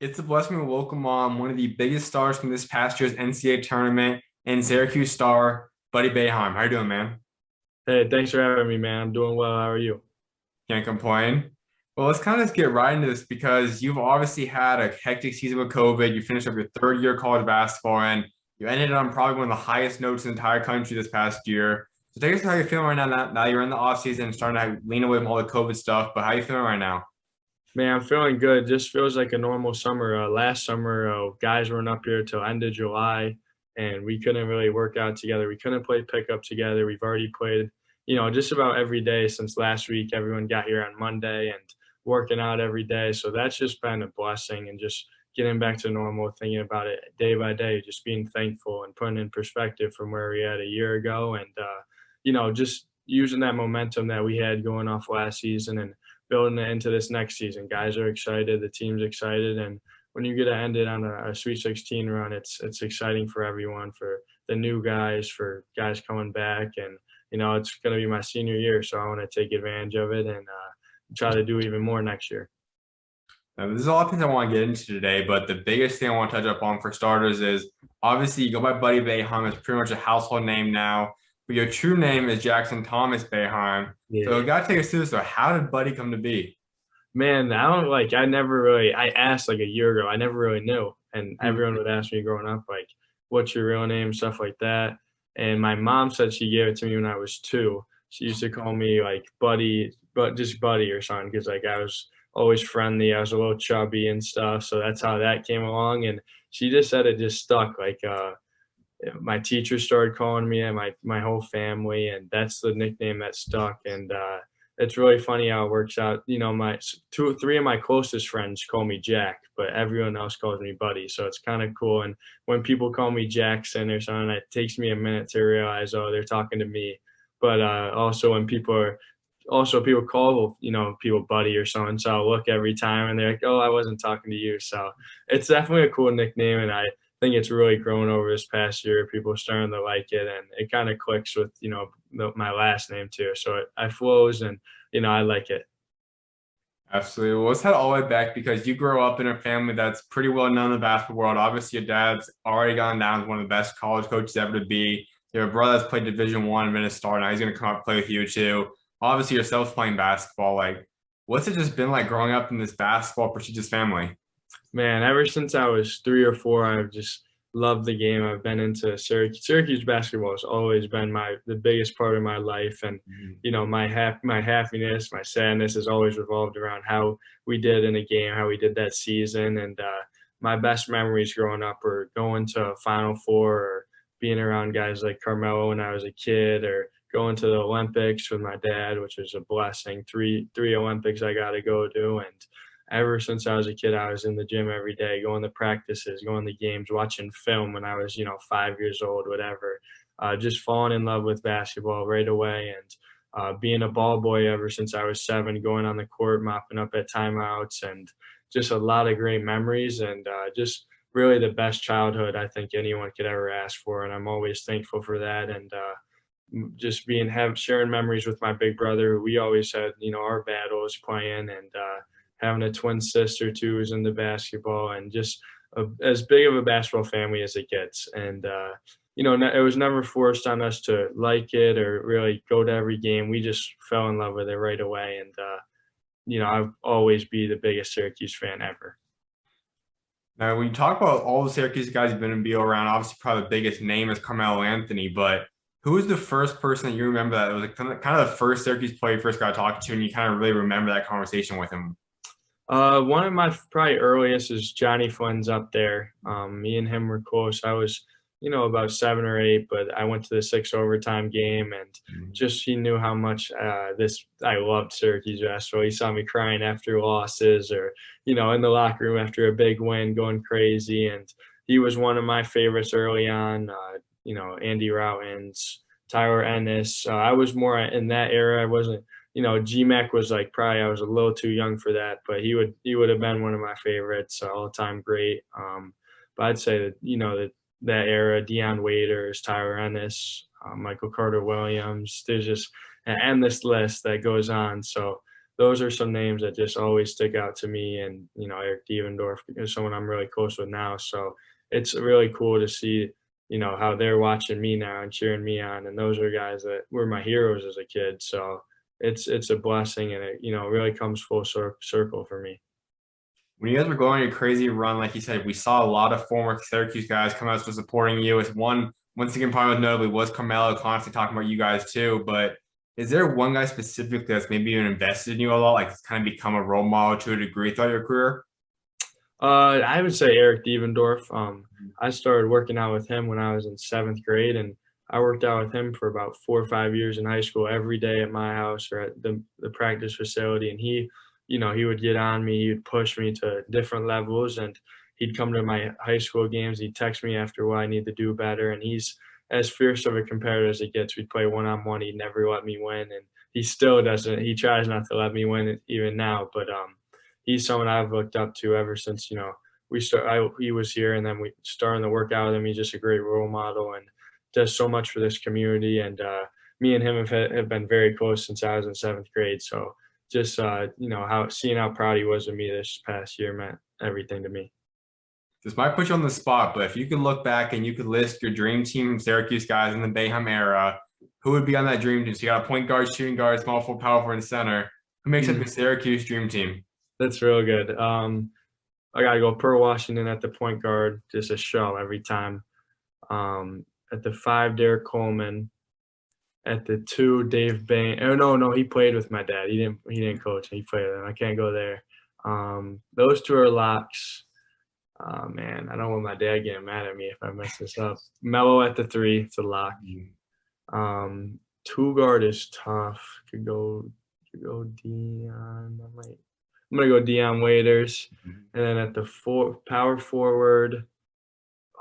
It's a blessing to welcome on one of the biggest stars from this past year's NCAA tournament and Syracuse star, Buddy Boeheim. How you doing, man? Hey, thanks for having me, man. I'm doing well. How are you? Can't complain. Well, let's kind of just get right into this because you've obviously had a hectic season with COVID. You finished up your third year of college basketball and you ended on probably one of the highest notes in the entire country this past year. So take us to how you're feeling right now. Now you're in the off season and starting to lean away from all the COVID stuff, but how you feeling right now? Man, I'm feeling good. Just feels like a normal summer. Last summer, guys weren't up here till end of July, and we couldn't really work out together. We couldn't play pickup together. We've already played, just about every day since last week. Everyone got here on Monday and working out every day. So that's just been a blessing and just getting back to normal, thinking about it day by day, just being thankful and putting in perspective from where we had a year ago, and just using that momentum that we had going off last season and building it into this next season. Guys are excited, the team's excited, and when you get to end it on a Sweet 16 run, it's exciting for everyone, for the new guys, for guys coming back, and it's going to be my senior year, so I want to take advantage of it and try to do even more next year. Now, there's a lot of things I want to get into today, but the biggest thing I want to touch up on for starters is obviously you go by Buddy Boeheim. It's pretty much a household name now, but your true name is Jackson Thomas Boeheim. So Yeah. you got to take us through this. So how did Buddy come to be? Man, I don't like, I never really, I asked like a year ago, I never really knew. And Hmm. everyone would ask me growing up, like, what's your real name, stuff like that. And my mom said she gave it to me when I was 2. She used to call me like Buddy, but just Buddy or something, because like I was always friendly. I was a little chubby and stuff. So that's how that came along. And she just said it just stuck. Like, my teacher started calling me and my whole family, and that's the nickname that stuck. And it's really funny how it works out. My three of my closest friends call me Jack, but everyone else calls me Buddy. So it's kind of cool. And when people call me Jackson or something, it takes me a minute to realize, oh, they're talking to me. But also when people call people Buddy or something, so I'll look every time and they're like, oh, I wasn't talking to you. So it's definitely a cool nickname, and I think it's really grown over this past year. People are starting to like it, and it kind of clicks with my last name too. So I flows, and I like it. Absolutely. Well, let's head all the way back because you grow up in a family that's pretty well known in the basketball world. Obviously, your dad's already gone down as one of the best college coaches ever to be. Your brother's played Division I and been a star. Now he's going to come up and play with you too. Obviously, yourself playing basketball. Like, what's it just been like growing up in this basketball prestigious family? Man, ever since I was 3 or 4, I've just loved the game. I've been into Syracuse. Syracuse basketball has always been the biggest part of my life, and my happiness, my sadness has always revolved around how we did in a game, how we did that season, and my best memories growing up were going to Final Four or being around guys like Carmelo when I was a kid, or going to the Olympics with my dad, which was a blessing. Three Olympics I got to go to, and ever since I was a kid, I was in the gym every day, going to practices, going to games, watching film when I was, 5 years old, whatever. Just falling in love with basketball right away, and being a ball boy ever since I was 7, going on the court, mopping up at timeouts, and just a lot of great memories, and just really the best childhood I think anyone could ever ask for. And I'm always thankful for that. And just sharing memories with my big brother. We always had, our battles playing, and having a twin sister too who's into basketball, and just as big of a basketball family as it gets. And it was never forced on us to like it or really go to every game. We just fell in love with it right away, and I'll always be the biggest Syracuse fan ever. Now, when you talk about all the Syracuse guys you've been in BO around, obviously probably the biggest name is Carmelo Anthony, but who was the first person that you remember that was like kind of the first Syracuse player you first got talking to, and you kind of really remember that conversation with him? One of my probably earliest is Johnny Flynn's up there. Me and him were close. I was, about 7 or 8, but I went to the 6 overtime game, and just he knew how much I loved Syracuse basketball. He saw me crying after losses, or in the locker room after a big win, going crazy. And he was one of my favorites early on. Andy Routins, Tyler Ennis. I was more in that era. I wasn't, GMAC was like, probably I was a little too young for that, but he would have been one of my favorites, all time great. But I'd say that that era, Deion Waiters, Tyler Ennis, Michael Carter Williams. There's just an endless list that goes on. So those are some names that just always stick out to me. And, Eric Devendorf is someone I'm really close with now. So it's really cool to see, how they're watching me now and cheering me on. And those are guys that were my heroes as a kid. So it's a blessing, and it, really comes full circle for me. When you guys were going on your crazy run, like you said, we saw a lot of former Syracuse guys come out for supporting you. As once again, probably most notably was Carmelo, constantly talking about you guys too. But is there one guy specifically that's maybe even invested in you a lot, like it's kind of become a role model to a degree throughout your career? I would say Eric Devendorf. I started working out with him when I was in 7th grade, and I worked out with him for about 4 or 5 years in high school, every day at my house or at the practice facility. And he would get on me, he would push me to different levels, and he'd come to my high school games. He'd text me after what I need to do better. And he's as fierce of a competitor as it gets. We'd play one-on-one. He'd never let me win, and he still doesn't. He tries not to let me win even now, but he's someone I've looked up to ever since, he was here, and then we started to work out with him. He's just a great role model and does so much for this community. And me and him have been very close since I was in 7th grade. So just, seeing how proud he was of me this past year meant everything to me. This might put you on the spot, but if you could look back and you could list your dream team Syracuse guys in the Boeheim era, who would be on that dream team? So you got a point guard, shooting guard, small forward, power forward, and center. Who makes up the Syracuse dream team? That's real good. I got to go Pearl Washington at the point guard, just a show every time. At the 5, Derek Coleman. At the 2, Dave Bain. Oh no, he played with my dad. He didn't coach. He played with him. I can't go there. Those 2 are locks. Oh man, I don't want my dad getting mad at me if I mess this up. Melo at the 3, it's a lock. 2 guard is tough. Could go Dion. I'm gonna go Dion Waiters. And then at the 4, power forward,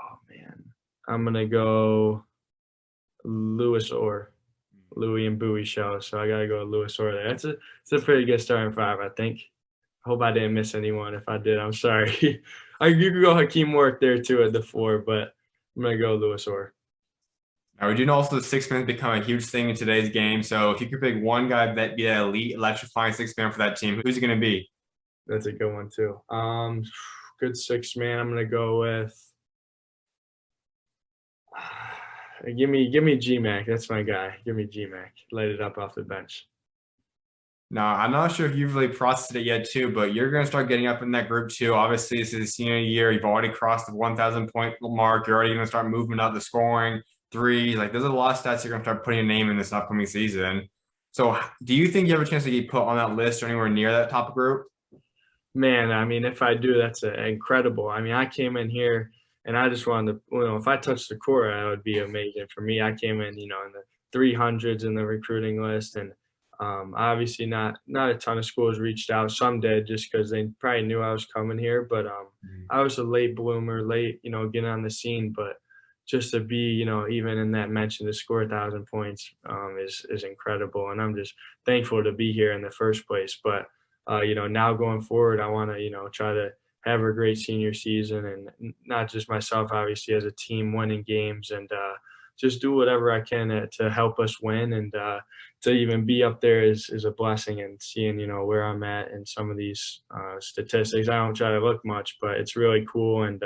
oh man, I'm gonna go Louis and Bowie show. So I gotta go Louis Orr there. It's a pretty good starting 5, I think. I hope I didn't miss anyone. If I did, I'm sorry. You could go Hakeem Work there too at the 4, but I'm gonna go Louis Orr. Now, we do know also the 6-man has become a huge thing in today's game. So if you could pick one guy that be an elite, electrifying 6-man for that team, who's it going to be? That's a good one too. Good 6-man. I'm gonna go with. Give me G-Mac. That's my guy. Give me G-Mac. Light it up off the bench. Now, I'm not sure if you've really processed it yet too, but you're going to start getting up in that group too. Obviously, this is senior year. You've already crossed the 1,000 point mark. You're already going to start moving up the scoring, threes. Like, there's a lot of stats you're going to start putting your name in this upcoming season. So do you think you have a chance to get put on that list or anywhere near that top group? Man, I mean, if I do, that's incredible. I mean, I came in here and I just wanted to, if I touched the court, that would be amazing for me. I came in, in the 300s in the recruiting list, and obviously not a ton of schools reached out. Some did just because they probably knew I was coming here, but I was a late bloomer, getting on the scene. But just to be, even in that mention to score 1,000 points is incredible, and I'm just thankful to be here in the first place. But now going forward, I want to, try to have a great senior season, and not just myself, obviously, as a team winning games, and just do whatever I can to help us win. And to even be up there is a blessing. And seeing, where I'm at and some of these statistics, I don't try to look much, but it's really cool. And,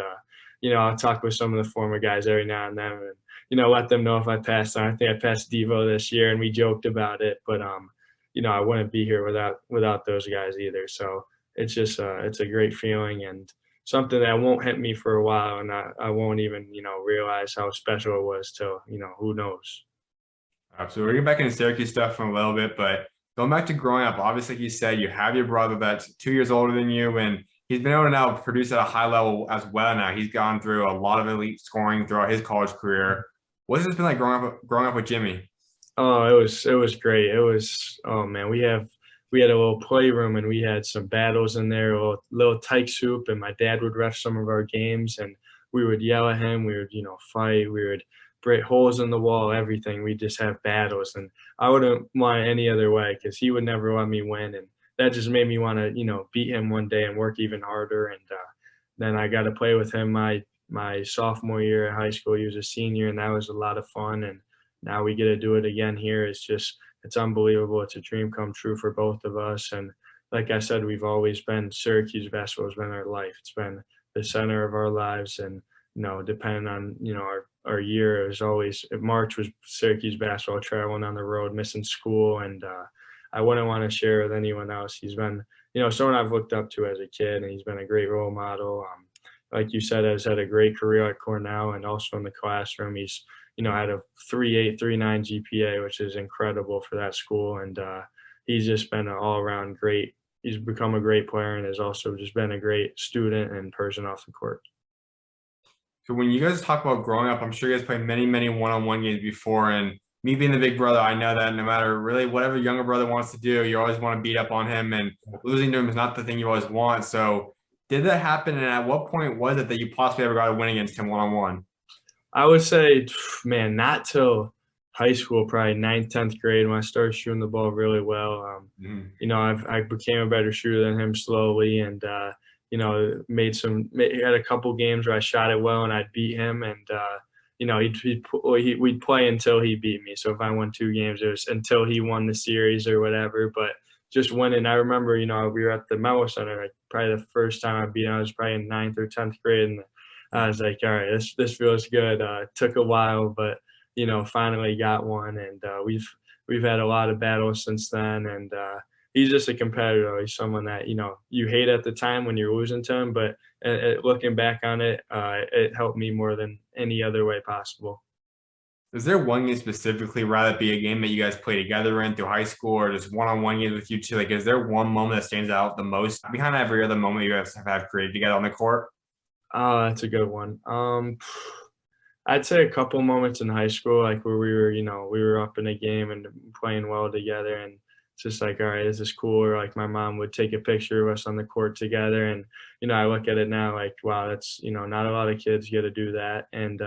I'll talk with some of the former guys every now and then, and, let them know if I passed on. I think I passed Devo this year, and we joked about it, but I wouldn't be here without those guys either. So it's just it's a great feeling, and something that won't hit me for a while, and I won't even realize how special it was till who knows. Absolutely. We're getting back into Syracuse stuff for a little bit, but going back to growing up, obviously, like you said, you have your brother that's 2 years older than you, and he's been able to now produce at a high level as well. Now he's gone through a lot of elite scoring throughout his college career. What's it been like growing up with Jimmy? Oh, it was great. It was, oh man, we had a little playroom, and we had some battles in there, a little Tykes hoop, and my dad would ref some of our games, and we would yell at him. We would, fight. We would break holes in the wall, everything. We'd just have battles, and I wouldn't want it any other way because he would never let me win, and that just made me want to, beat him one day and work even harder. And then I got to play with him my sophomore year at high school. He was a senior, and that was a lot of fun. And now we get to do it again here. It's unbelievable. It's a dream come true for both of us. And like I said, we've always been Syracuse basketball has been our life. It's been the center of our lives, and depending on our year, it was always March was Syracuse basketball, traveling on the road, missing school, and I wouldn't want to share with anyone else. He's been someone I've looked up to as a kid, and he's been a great role model. Like you said, has had a great career at Cornell and also in the classroom. He's had a 3.8, 3.9 GPA, which is incredible for that school, and he's just been an all-around great. He's become a great player and has also just been a great student and person off the court. So when you guys talk about growing up, I'm sure you guys played many, many one-on-one games before. And me being the big brother, I know that no matter really whatever younger brother wants to do, you always want to beat up on him. And losing to him is not the thing you always want. So did that happen? And at what point was it that you possibly ever got a win against him one-on-one? I would say, man, not till high school, probably ninth, 10th grade when I started shooting the ball really well. I became a better shooter than him slowly, and had a couple games where I shot it well and I'd beat him, and we'd play until he beat me. So if I won 2 games, it was until he won the series or whatever. But just winning, I remember, we were at the Mello Center, like probably the first time I beat him, I was probably in 9th or 10th grade, and I was like, all right, this feels good. Took a while, but finally got one, and we've had a lot of battles since then. And he's just a competitor. He's someone that you hate at the time when you're losing to him, but looking back on it, it helped me more than any other way possible. Is there one game specifically, rather it be a game that you guys play together in through high school, or just one-on-one games with you two? Like, is there one moment that stands out the most behind every other moment you guys have created together on the court? Oh, that's a good one. I'd say a couple moments in high school, like where we were up in a game and playing well together, and it's just like, all right, this is cool. Or like my mom would take a picture of us on the court together, and I look at it now like, wow, that's not a lot of kids get to do that. And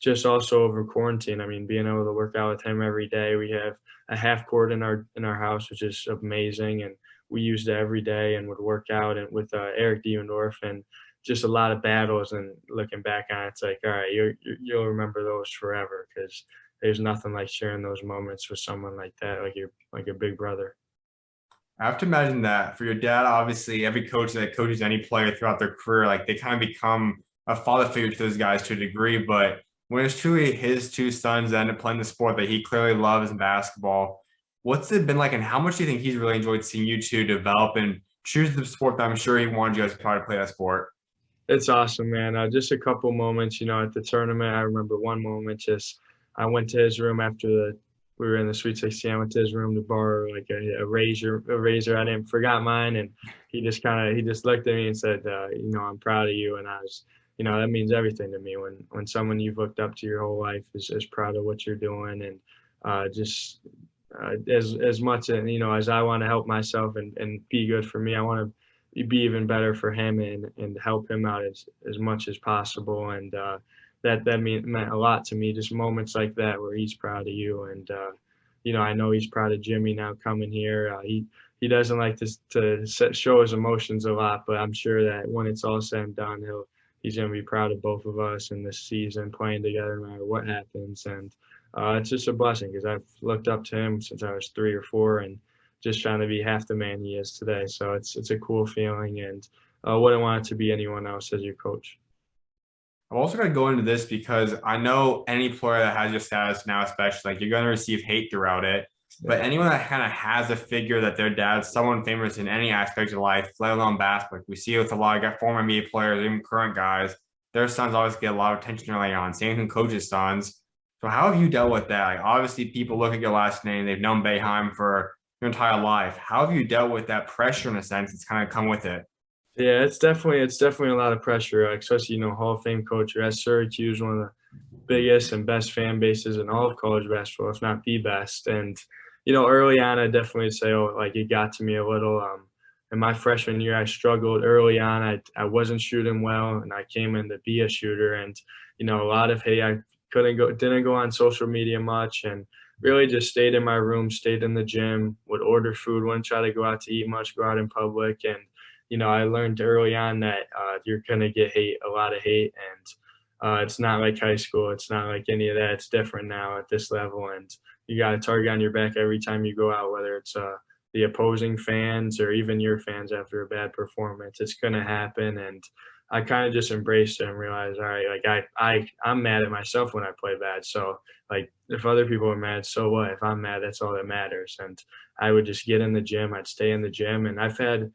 just also over quarantine, I mean, being able to work out with him every day. We have a half court in our house, which is amazing, and we used it every day and would work out and with Eric Diendorf, and just a lot of battles. And looking back on it, it's like, all right, you'll remember those forever, because there's nothing like sharing those moments with someone like that, like a big brother. I have to imagine that for your dad, obviously, every coach that coaches any player throughout their career, like they kind of become a father figure to those guys to a degree. But when it's truly his 2 sons that end up playing the sport that he clearly loves in basketball, what's it been like, and how much do you think he's really enjoyed seeing you two develop and choose the sport that I'm sure he wanted you guys to try to play that sport? It's awesome, man. Just a couple moments, at the tournament. I remember one moment, just I went to his room after we were in the Sweet 16. I went to his room to borrow like a razor. I didn't forgot mine, and he just looked at me and said, I'm proud of you. And I was, that means everything to me when someone you've looked up to your whole life is proud of what you're doing. And as much as I want to help myself and be good for me, I want to be even better for him and help him out as much as possible. And that meant a lot to me, just moments like that where he's proud of you. And I know he's proud of Jimmy now coming here. He doesn't like to show his emotions a lot, but I'm sure that when it's all said and done, he's going to be proud of both of us in this season, playing together no matter what happens. And it's just a blessing, because I've looked up to him since I was 3 or 4, and just trying to be half the man he is today. So it's a cool feeling, and I wouldn't want it to be anyone else as your coach. I'm also going to go into this because I know any player that has your status now, especially, like you're going to receive hate throughout it. But anyone that kind of has a figure that their dad's someone famous in any aspect of life, let alone basketball, like we see with a lot of former media players, even current guys, their sons always get a lot of attention early on. Same thing coaches' sons. So how have you dealt with that? Like obviously people look at your last name, they've known Boeheim for your entire life. How have you dealt with that pressure in a sense that's kind of come with it? Yeah, it's definitely a lot of pressure, especially Hall of Fame coach. You're at Syracuse, one of the biggest and best fan bases in all of college basketball, if not the best. And early on, I definitely say, oh, like it got to me a little. In my freshman year, I struggled early on. I wasn't shooting well, and I came in to be a shooter. And a lot of hate. I didn't go on social media much, and really just stayed in my room, stayed in the gym, would order food, wouldn't try to go out to eat much, go out in public. And I learned early on that you're gonna get a lot of hate, and it's not like high school. It's not like any of that. It's different now at this level, and you got a target on your back every time you go out, whether it's the opposing fans or even your fans after a bad performance. It's going to happen. And I kind of just embraced it and realized, all right, like I'm mad at myself when I play bad. So like if other people are mad, so what? If I'm mad, that's all that matters. And I would just get in the gym. I'd stay in the gym. And I've had,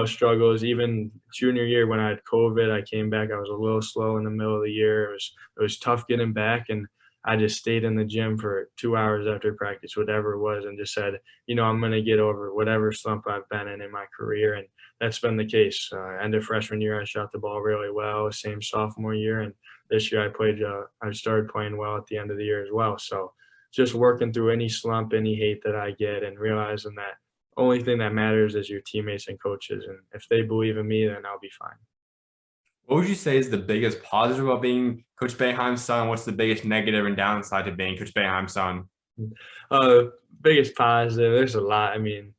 struggles even junior year when I had COVID. I came back. I was a little slow in the middle of the year. It was tough getting back. And I just stayed in the gym for 2 hours after practice, whatever it was, and just said, I'm going to get over whatever slump I've been in my career. And that's been the case. End of freshman year, I shot the ball really well. Same sophomore year. And this year I started playing well at the end of the year as well. So just working through any slump, any hate that I get, and realizing that only thing that matters is your teammates and coaches. And if they believe in me, then I'll be fine. What would you say is the biggest positive about being Coach Boeheim's son? What's the biggest negative and downside to being Coach Boeheim's son? Biggest positive, there's a lot. I mean,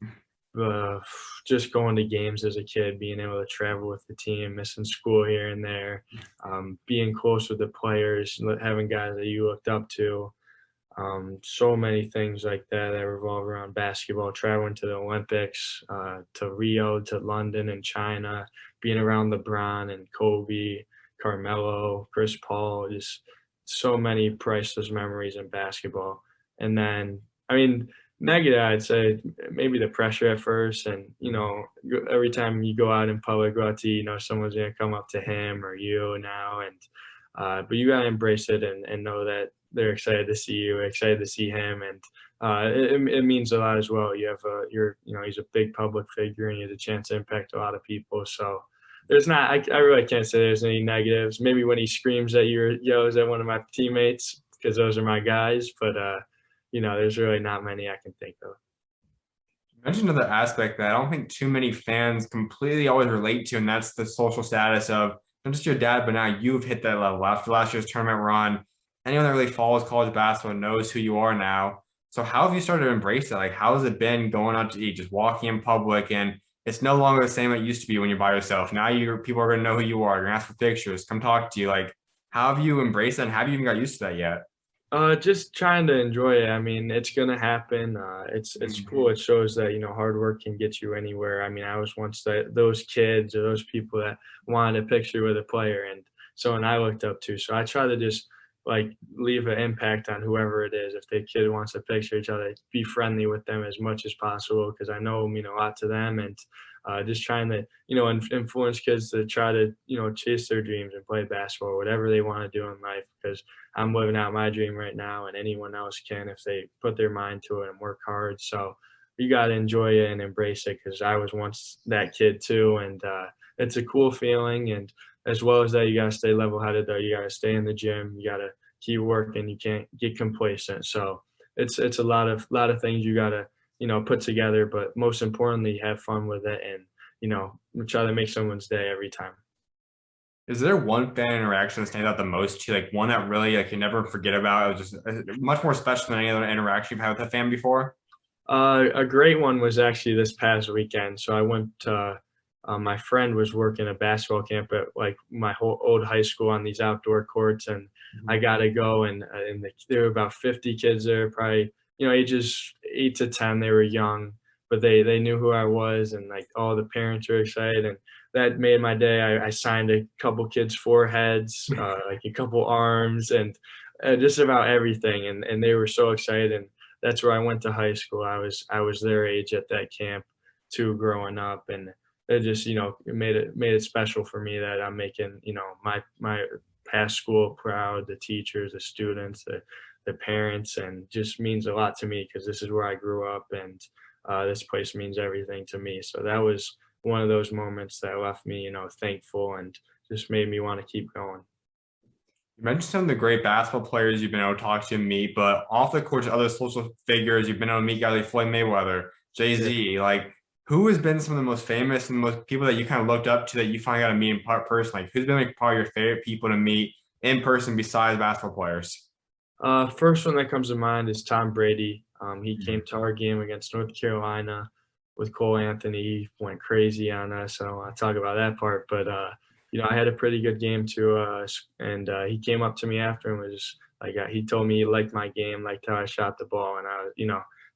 just going to games as a kid, being able to travel with the team, missing school here and there, being close with the players, having guys that you looked up to. So many things like that revolve around basketball, traveling to the Olympics, to Rio, to London and China, being around LeBron and Kobe, Carmelo, Chris Paul, just so many priceless memories in basketball. And then, I mean, negative, I'd say maybe the pressure at first. And, every time you go out in public, go out to eat, someone's going to come up to him or you now. And, but you got to embrace it and know that they're excited to see you, excited to see him. And it means a lot as well. He's a big public figure and he has a chance to impact a lot of people. So I really can't say there's any negatives. Maybe when he screams at you or yells at one of my teammates, because those are my guys. But, there's really not many I can think of. You mentioned another aspect that I don't think too many fans completely always relate to, and that's the social status of not just your dad, but now you've hit that level. After last year's tournament run, anyone that really follows college basketball knows who you are now. So how have you started to embrace that? Like, how has it been going out to eat, just walking in public, and it's no longer the same it used to be when you're by yourself. Now people are going to know who you are. They're going to ask for pictures, come talk to you. Like, how have you embraced that, and have you even got used to that yet? Just trying to enjoy it. I mean, it's gonna happen. It's cool. It shows that hard work can get you anywhere. I mean, I was once those kids or those people that wanted a picture with a player, and someone I looked up to. So I try to just like leave an impact on whoever it is. If the kid wants a picture, each other, be friendly with them as much as possible because I know it mean a lot to them. And just trying to influence kids to try to chase their dreams and play basketball, whatever they want to do in life. Because I'm living out my dream right now, and anyone else can if they put their mind to it and work hard. So you got to enjoy it and embrace it because I was once that kid too, and it's a cool feeling. And as well as that, you got to stay level-headed though. You got to stay in the gym. You got to keep working. You can't get complacent. So it's a lot of things you got to put together, but most importantly, have fun with it and try to make someone's day every time. Is there one fan interaction that stands out the most to you, like one that really like you never forget about? It was just much more special than any other interaction you've had with a fan before? A great one was actually this past weekend. So I went to my friend was working a basketball camp at like my whole old high school on these outdoor courts, and I got to go. And there were about 50 kids there, probably ages 8 to 10. They were young, but they knew who I was, and like all the parents were excited, and that made my day. I signed a couple kids' foreheads, like a couple arms, and just about everything, and they were so excited. And that's where I went to high school. I was their age at that camp too, growing up, and it just it made it special for me that I'm making my past school proud, the teachers, the students, the parents, and just means a lot to me because this is where I grew up, and this place means everything to me. So that was one of those moments that left me thankful and just made me want to keep going. You mentioned some of the great basketball players you've been able to talk to and meet, but off the court, other social figures you've been able to meet, guys like Floyd Mayweather, Jay-Z, like who has been some of the most famous and the most people that you kind of looked up to that you finally got to meet in person? Like who's been like probably your favorite people to meet in person besides basketball players? First one that comes to mind is Tom Brady. He came to our game against North Carolina with Cole Anthony. He went crazy on us. So I don't want to talk about that part, but I had a pretty good game too. And he came up to me after and was like, he told me he liked my game, liked how I shot the ball. And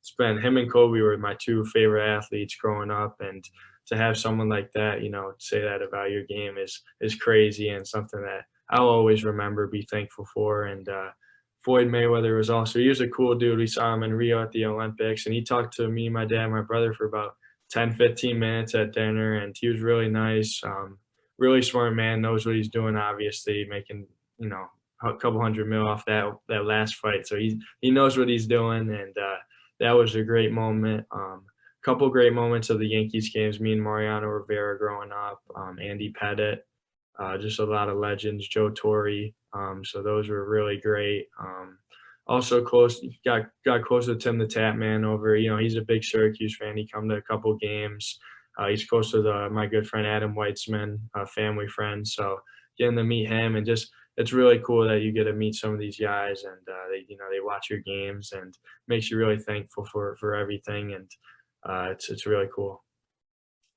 it's been him and Kobe were my two favorite athletes growing up, and to have someone like that, say that about your game is crazy and something that I'll always remember, be thankful for. And Floyd Mayweather was also, he was a cool dude. We saw him in Rio at the Olympics, and he talked to me, my dad, and my brother for about 10, 15 minutes at dinner, and he was really nice. Really smart man, knows what he's doing, obviously, making, a couple hundred mil off that last fight. So he knows what he's doing, and that was a great moment. Couple great moments of the Yankees games, me and Mariano Rivera growing up, Andy Pettitte, just a lot of legends, Joe Torre. So those were really great. Also got close to Tim the Tapman over, he's a big Syracuse fan. He come to a couple games. He's close to my good friend Adam Weitzman, a family friend. So getting to meet him, and just it's really cool that you get to meet some of these guys, and they watch your games, and makes you really thankful for everything. And it's really cool.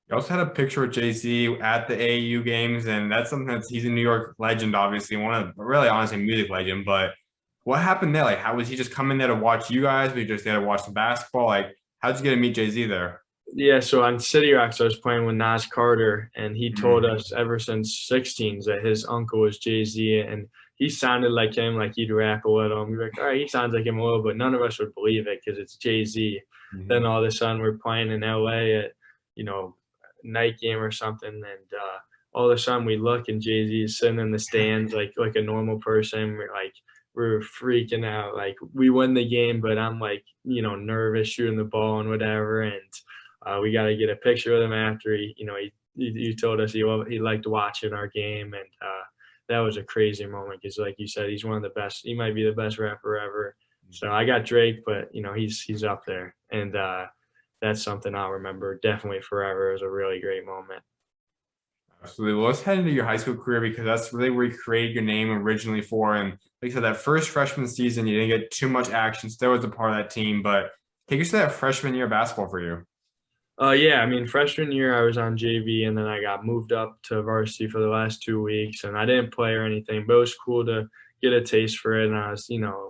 You also had a picture with Jay-Z at the AAU games, and that's something he's a New York legend, obviously, one of really honestly music legend. But what happened there? Like, how was he just coming there to watch you guys? Were you just there to watch the basketball? Like, how'd you get to meet Jay-Z there? Yeah, so on City Rocks, I was playing with Nas Carter, and he told us ever since 16s that his uncle was Jay-Z, and he sounded like him, like he'd rap a little. And we were like, all right, he sounds like him a little, but none of us would believe it because it's Jay-Z. Then all of a sudden we're playing in LA at, night game or something, and all of a sudden we look and Jay-Z is sitting in the stands like a normal person. We're freaking out. Like, we win the game, but I'm like, nervous shooting the ball and whatever. And we got to get a picture with him after he told us he liked watching our game. And that was a crazy moment because, like you said, he's one of the best. He might be the best rapper ever. So I got Drake, but he's up there. And that's something I'll remember definitely forever. It was a really great moment. Absolutely. Well, let's head into your high school career because that's really where you created your name originally for. And like I said, that first freshman season, you didn't get too much action. Still was a part of that team, but take us to that freshman year of basketball for you. Yeah, I mean, freshman year I was on JV, and then I got moved up to varsity for the last 2 weeks, and I didn't play or anything, but it was cool to get a taste for it. And I was,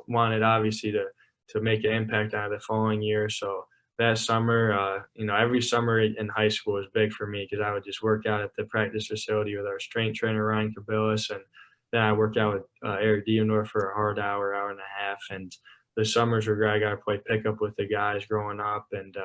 wanted obviously to make an impact on the following year. So that summer, every summer in high school was big for me because I would just work out at the practice facility with our strength trainer, Ryan Cabillas, and then I worked out with Eric Diondor for a hard hour and a half. And the summers were great. I got to play pickup with the guys growing up. And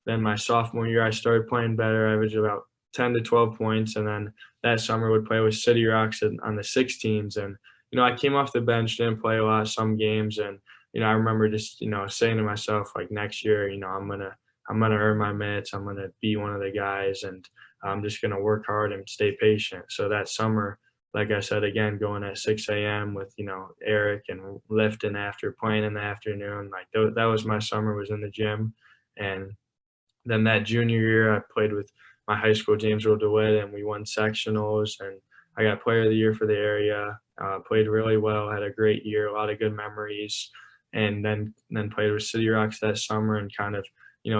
then my sophomore year, I started playing better. I averaged about 10 to 12 points. And then that summer would play with City Rocks on the 16s. And, I came off the bench, didn't play a lot, some games. And, I remember just, saying to myself, like, next year, I'm going to earn my minutes. I'm going to be one of the guys, and I'm just going to work hard and stay patient. So that summer, like I said, again, going at 6 a.m. with, Eric, and lifting after playing in the afternoon, like that was my summer, was in the gym. And then that junior year, I played with my high school, Jamesville-DeWitt, and we won sectionals, and I got player of the year for the area. Played really well, had a great year, a lot of good memories, and then played with City Rocks that summer and kind of,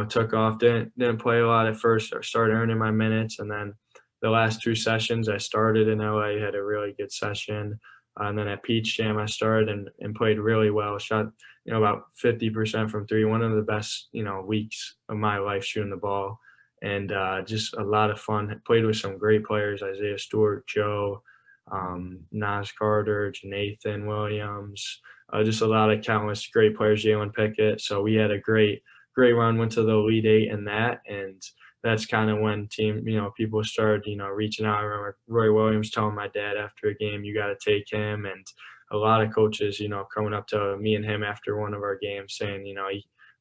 took off. Didn't play a lot at first. I started earning my minutes, and then the last 2 sessions I started in LA, had a really good session. And then at Peach Jam, I started and played really well. Shot, about 50% from three. One of the best, weeks of my life shooting the ball, and just a lot of fun. Played with some great players: Isaiah Stewart, Joe, Nas Carter, Nathan Williams. Just a lot of countless great players. Jalen Pickett. So we had a great run. Went to the Elite Eight in that, and that's kind of when people started, reaching out. I remember Roy Williams telling my dad after a game, you got to take him. And a lot of coaches, coming up to me and him after one of our games saying,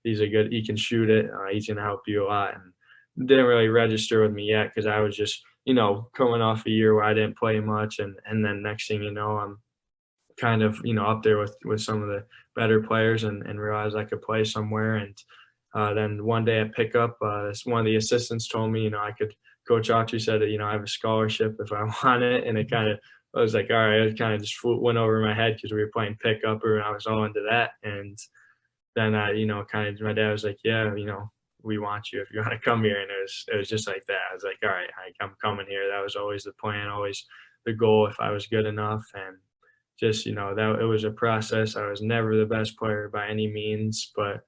he's a good, he can shoot it. He's going to help you a lot. And didn't really register with me yet because I was just, coming off a year where I didn't play much. And then next thing you know, I'm kind of, up there with some of the better players and realized I could play somewhere. And then one day at pickup, one of the assistants told me, Coach Autry said that, I have a scholarship if I want it. And I was like, all right, it kind of just went over my head because we were playing pickup and I was all into that. And then, my dad was like, yeah, we want you if you want to come here. And it was just like that. I was like, all right, I'm coming here. That was always the plan, always the goal if I was good enough. And just, that it was a process. I was never the best player by any means, but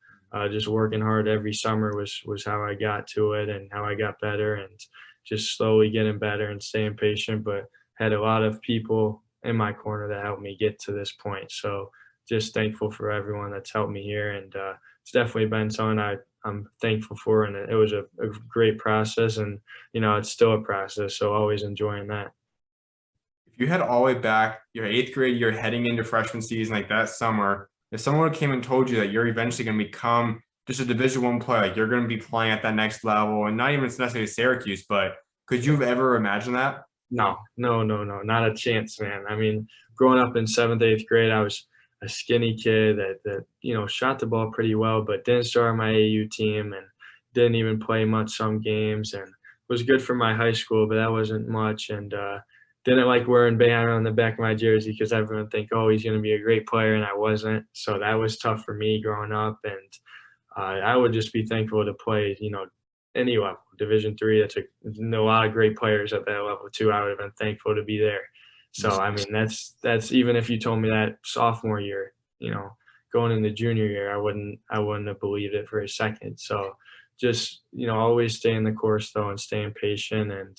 just working hard every summer was how I got to it and how I got better, and just slowly getting better and staying patient. But had a lot of people in my corner that helped me get to this point. So just thankful for everyone that's helped me here, and it's definitely been something I'm thankful for, and it was a great process, and it's still a process. So always enjoying that. If you head all the way back, your eighth grade, you're heading into freshman season like that summer. If someone came and told you that you're eventually going to become just a Division I player, like you're going to be playing at that next level, and not even necessarily Syracuse, but could you have ever imagined that? No, no, no, no, not a chance, man. I mean, growing up in seventh, eighth grade, I was a skinny kid that shot the ball pretty well, but didn't start on my AU team and didn't even play much some games, and was good for my high school, but that wasn't much. And didn't like wearing Boeheim on the back of my jersey because everyone think, oh, he's going to be a great player, and I wasn't. So that was tough for me growing up, and I would just be thankful to play, any level. Division III, that's a lot of great players at that level too. I would have been thankful to be there. So I mean, that's even if you told me that sophomore year, going into junior year, I wouldn't have believed it for a second. So just always staying the course though, and staying patient, and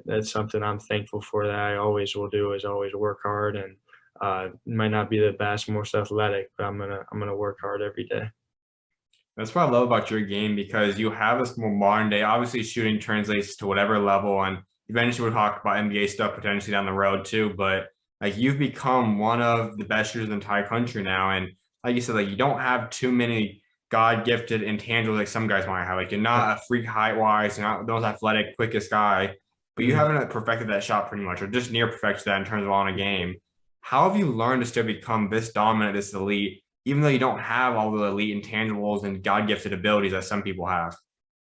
that's something I'm thankful for that I always will do, is always work hard, and might not be the best, most athletic, but I'm gonna work hard every day. That's what I love about your game, because you have this more modern day. Obviously, shooting translates to whatever level, and eventually we'll talk about NBA stuff potentially down the road too. But like you've become one of the best shooters in the entire country now, and like you said, like you don't have too many God gifted intangibles like some guys might have. Like you're not a freak height wise, you're not the most athletic, quickest guy, but you haven't perfected that shot pretty much, or just near perfected that in terms of on a game. How have you learned to still become this dominant, this elite, even though you don't have all the elite intangibles and God gifted abilities that some people have?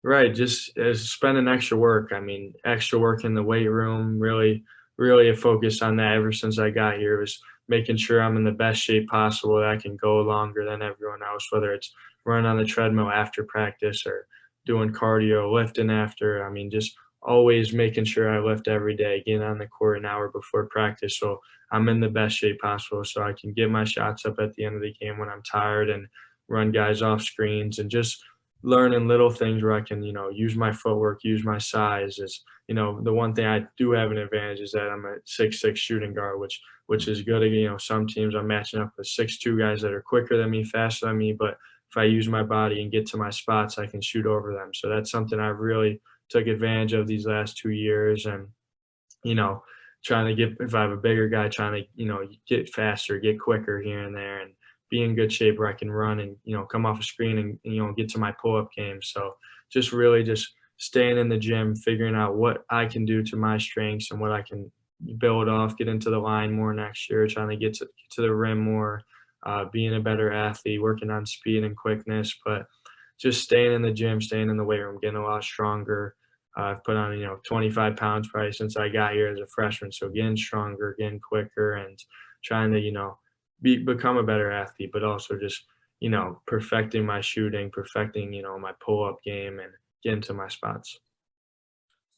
Right, just spending extra work. I mean, extra work in the weight room. Really, really a focus on that ever since I got here, was making sure I'm in the best shape possible, that I can go longer than everyone else, whether it's running on the treadmill after practice or doing cardio, lifting after. I mean, just always making sure I lift every day, getting on the court an hour before practice, so I'm in the best shape possible, so I can get my shots up at the end of the game when I'm tired, and run guys off screens, and just learning little things where I can, use my footwork, use my size. Is, the one thing I do have an advantage is that I'm a 6'6" shooting guard, which is good. Some teams I'm matching up with 6'2" guys that are quicker than me, faster than me, but if I use my body and get to my spots, I can shoot over them. So that's something I really took advantage of these last 2 years, and you know, trying to get, if I have a bigger guy, trying to, get faster, get quicker here and there, and be in good shape where I can run and, come off a screen and, get to my pull-up game. So just really just staying in the gym, figuring out what I can do to my strengths and what I can build off, get into the line more next year, trying to get to the rim more, being a better athlete, working on speed and quickness, but just staying in the gym, staying in the weight room, getting a lot stronger. I've put on, 25 pounds probably since I got here as a freshman. So getting stronger, getting quicker, and trying to, become a better athlete, but also just, perfecting my shooting, perfecting, my pull-up game, and getting to my spots.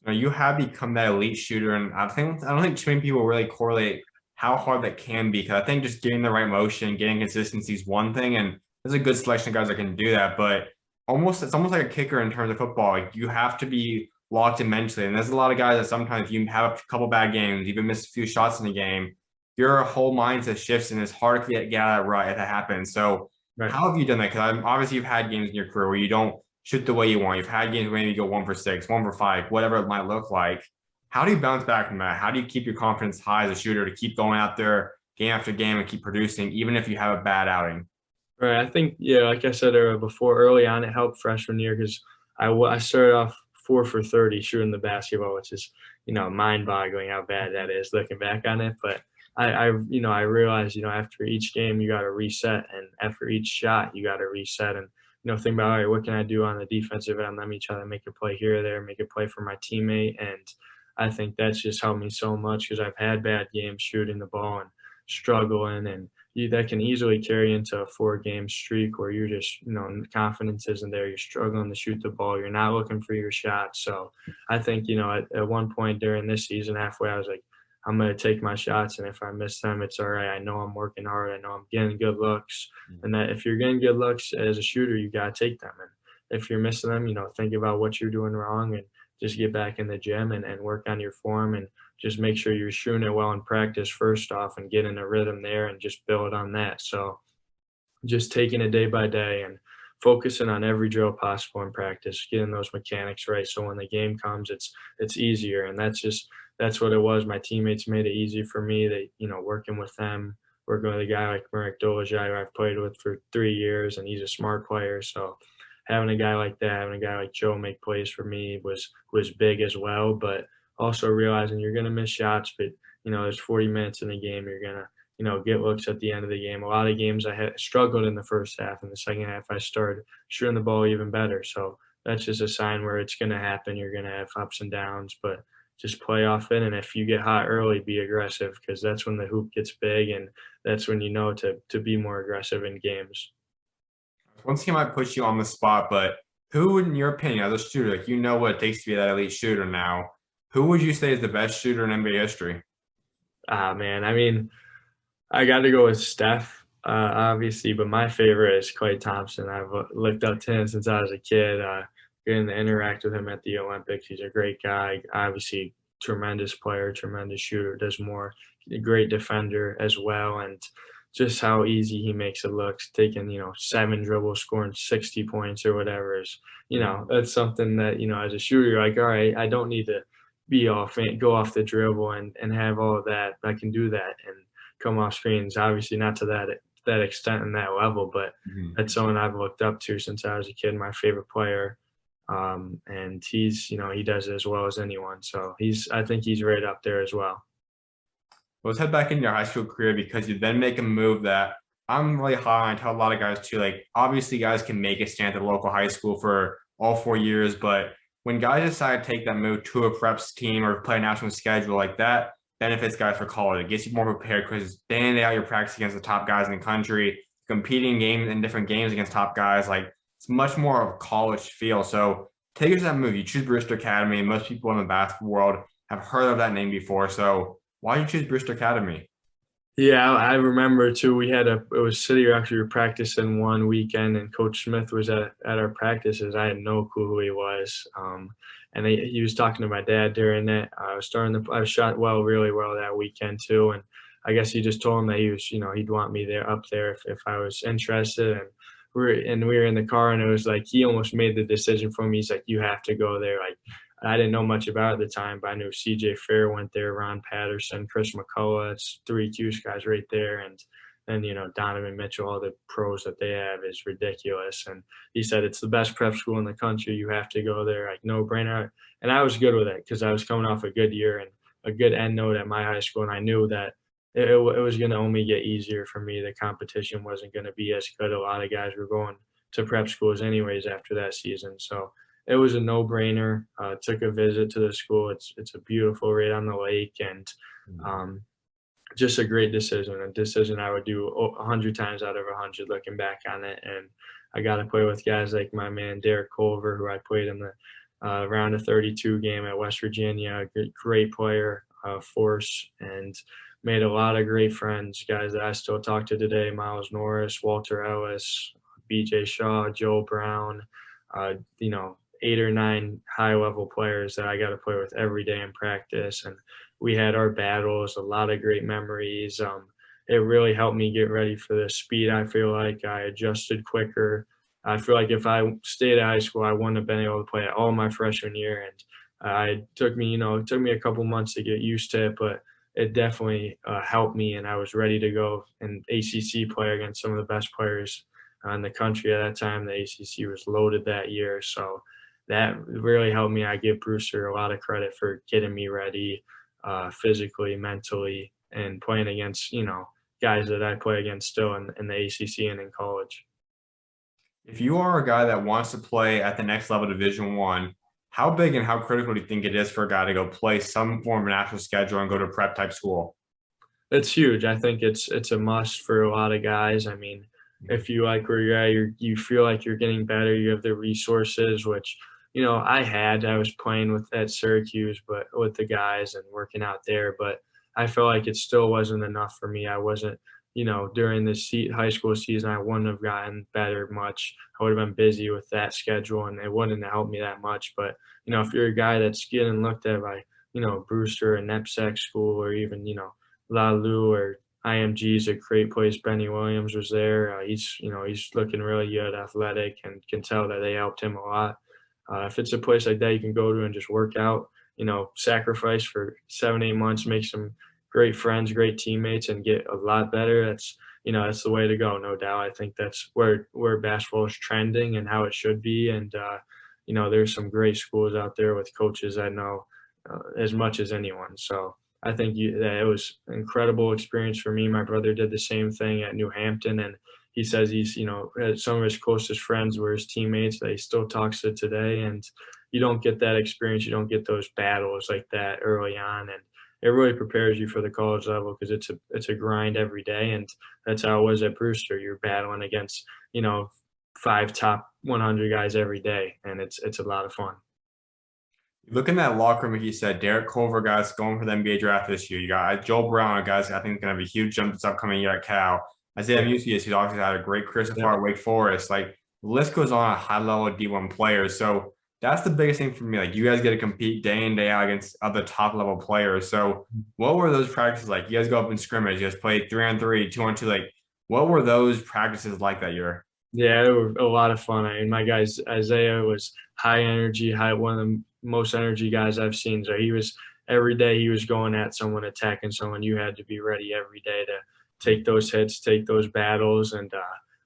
Now you have become that elite shooter, and I don't think too many people really correlate how hard that can be. Because I think just getting the right motion, getting consistency is one thing, and there's a good selection of guys that can do that. But it's almost like a kicker in terms of football. Like you have to be locked in mentally, and there's a lot of guys that sometimes if you have a couple bad games, even miss a few shots in the game, your whole mindset shifts, and it's hard to get out of that rut if that happens. So Right. how have you done that? Because obviously you've had games in your career where you don't shoot the way you want. You've had games where maybe you go 1 for 6, 1 for 5, whatever it might look like. How do you bounce back from that? How do you keep your confidence high as a shooter to keep going out there game after game and keep producing, even if you have a bad outing? Right. I think, yeah, like I said before, early on, it helped freshman year because I started off 4 for 30 shooting the basketball, which is, mind-boggling how bad that is looking back on it. But I realized, after each game, you got to reset, and after each shot, you got to reset, and think about, all right, what can I do on the defensive end? Let me try to make a play here or there, make a play for my teammate. And I think that's just helped me so much because I've had bad games shooting the ball and struggling, and that can easily carry into a 4-game streak where you're just, confidence isn't there. You're struggling to shoot the ball. You're not looking for your shot. So I think, at one point during this season, halfway, I was like, I'm going to take my shots. And if I miss them, it's all right. I know I'm working hard. I know I'm getting good looks. And that if you're getting good looks as a shooter, you got to take them. And if you're missing them, think about what you're doing wrong and just get back in the gym and work on your form and just make sure you're shooting it well in practice first off and get in a rhythm there and just build on that. So just taking it day by day and focusing on every drill possible in practice, getting those mechanics right. So when the game comes, it's easier. And that's what it was. My teammates made it easy for me. They, working with them, working with a guy like Marek Dolezaj, who I've played with for 3 years, and he's a smart player. So having a guy like that, having a guy like Joe make plays for me was big as well. But also realizing you're going to miss shots, but there's 40 minutes in the game. You're going to get looks at the end of the game. A lot of games I had struggled in the first half. In the second half, I started shooting the ball even better. So that's just a sign where it's going to happen. You're going to have ups and downs, but just play off it. And if you get hot early, be aggressive, because that's when the hoop gets big, and that's when to be more aggressive in games. One team might push you on the spot, but who, in your opinion, as a shooter, like what it takes to be that elite shooter now, who would you say is the best shooter in NBA history? Man, I mean, I got to go with Steph, obviously, but my favorite is Klay Thompson. I've looked up to him since I was a kid. Getting to interact with him at the Olympics, he's a great guy. Obviously, tremendous player, tremendous shooter. Does more, a great defender as well, and just how easy he makes it look. Taking 7 dribbles, scoring 60 points or whatever is that's something that as a shooter you're like, all right, I don't need to go off the dribble and have all of that. I can do that and come off screens. Obviously not to that extent and that level, but that's someone I've looked up to since I was a kid, my favorite player. And he's, he does it as well as anyone. So I think he's right up there as well. Well, let's head back into your high school career, because you then make a move that I'm really high on. I tell a lot of guys too, like obviously guys can make a stand at a local high school for all 4 years, but when guys decide to take that move to a preps team or play a national schedule like that, benefits guys for college. It gets you more prepared because day in, day out, you're practicing against the top guys in the country, competing in different games against top guys. Like, it's much more of a college feel. So take us to that move. You choose Brewster Academy, and most people in the basketball world have heard of that name before. So why did you choose Brewster Academy? Yeah, I remember too. It was city. Actually, we were practicing one weekend, and Coach Smith was at our practices. I had no clue who he was, and he was talking to my dad during it. I shot really well that weekend too, and I guess he just told him that he was, he'd want me up there if I was interested. And we were in the car, and it was like he almost made the decision for me. He's like, "You have to go there." Like, I didn't know much about it at the time, but I knew CJ Fair went there, Ron Patterson, Chris McCullough. It's 3 Cuse guys right there. And then, Donovan Mitchell, all the pros that they have is ridiculous. And he said, it's the best prep school in the country. You have to go there, like no brainer. And I was good with it because I was coming off a good year and a good end note at my high school. And I knew that it was going to only get easier for me. The competition wasn't going to be as good. A lot of guys were going to prep schools anyways after that season. So it was a no-brainer. Took a visit to the school. It's a beautiful right on the lake, and just a great decision. A decision I would do 100 times out of 100 looking back on it. And I got to play with guys like my man Derek Culver, who I played in the round of 32 game at West Virginia. Great player, force, and made a lot of great friends. Guys that I still talk to today: Miles Norris, Walter Ellis, B.J. Shaw, Joe Brown. 8 or 9 high-level players that I got to play with every day in practice. And we had our battles, a lot of great memories. It really helped me get ready for the speed. I feel like I adjusted quicker. I feel like if I stayed at high school, I wouldn't have been able to play all my freshman year. And it took me a couple months to get used to it, but it definitely helped me. And I was ready to go and ACC play against some of the best players in the country at that time. The ACC was loaded that year. So that really helped me. I give Brewster a lot of credit for getting me ready physically, mentally, and playing against, guys that I play against still in the ACC and in college. If you are a guy that wants to play at the next level, Division I, how big and how critical do you think it is for a guy to go play some form of national schedule and go to a prep type school? It's huge. I think it's a must for a lot of guys. I mean, if you like where you're at, you feel like you're getting better, you have the resources, which – I was playing at Syracuse, but with the guys and working out there, but I felt like it still wasn't enough for me. I wasn't, during the high school season, I wouldn't have gotten better much. I would have been busy with that schedule, and it wouldn't have helped me that much. But, if you're a guy that's getting looked at by, Brewster and NEPSAC school, or even, LaLu or IMG's a great place. Benny Williams was there. He's looking really good, athletic, and can tell that they helped him a lot. If it's a place like that you can go to and just work out, sacrifice for 7-8 months, make some great friends, great teammates, and get a lot better. That's the way to go, no doubt. I think that's where basketball is trending and how it should be. And there's some great schools out there with coaches I know as much as anyone. So I think that it was an incredible experience for me. My brother did the same thing at New Hampton, and he says he's, some of his closest friends were his teammates that he still talks to today. And you don't get that experience. You don't get those battles like that early on. And it really prepares you for the college level because it's a grind every day. And that's how it was at Brewster. You're battling against, 5 top 100 guys every day. And it's a lot of fun. Look in that locker room, like you said, Derek Culver, guys, going for the NBA draft this year. You got Joel Brown, guys, I think is going to have a huge jump this upcoming year at Cal. Isaiah Musius, who's obviously had a great career so far at Wake Forest. Like, the list goes on at high-level D1 players. So that's the biggest thing for me. Like, you guys get to compete day in, day out against other top-level players. So what were those practices like? You guys go up in scrimmage. You guys play 3-on-3, 2-on-2. Like, what were those practices like that year? Yeah, it was a lot of fun. I mean, my guys, Isaiah was high energy, one of the most energy guys I've seen. So every day he was going at someone, attacking someone. You had to be ready every day to take those hits, take those battles. And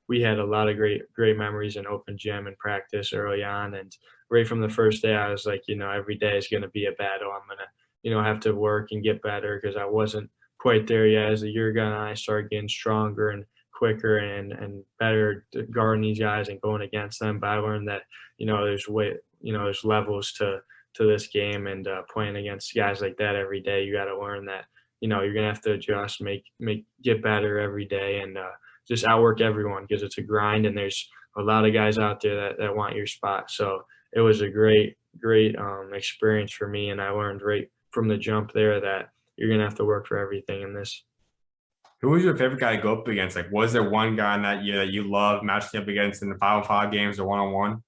we had a lot of great memories in open gym and practice early on. And right from the first day, I was like, every day is going to be a battle. I'm going to, have to work and get better because I wasn't quite there yet. As the year got on, I started getting stronger and quicker and better guarding these guys and going against them. But I learned that, there's levels to this game, and playing against guys like that every day, you got to learn that, you're going to have to adjust, get better every day, and just outwork everyone because it's a grind, and there's a lot of guys out there that want your spot. So it was a great experience for me, and I learned right from the jump there that you're going to have to work for everything in this. Who was your favorite guy to go up against? Like, was there one guy in that year that you loved matching up against in the 5-on-5 games or 1-on-1?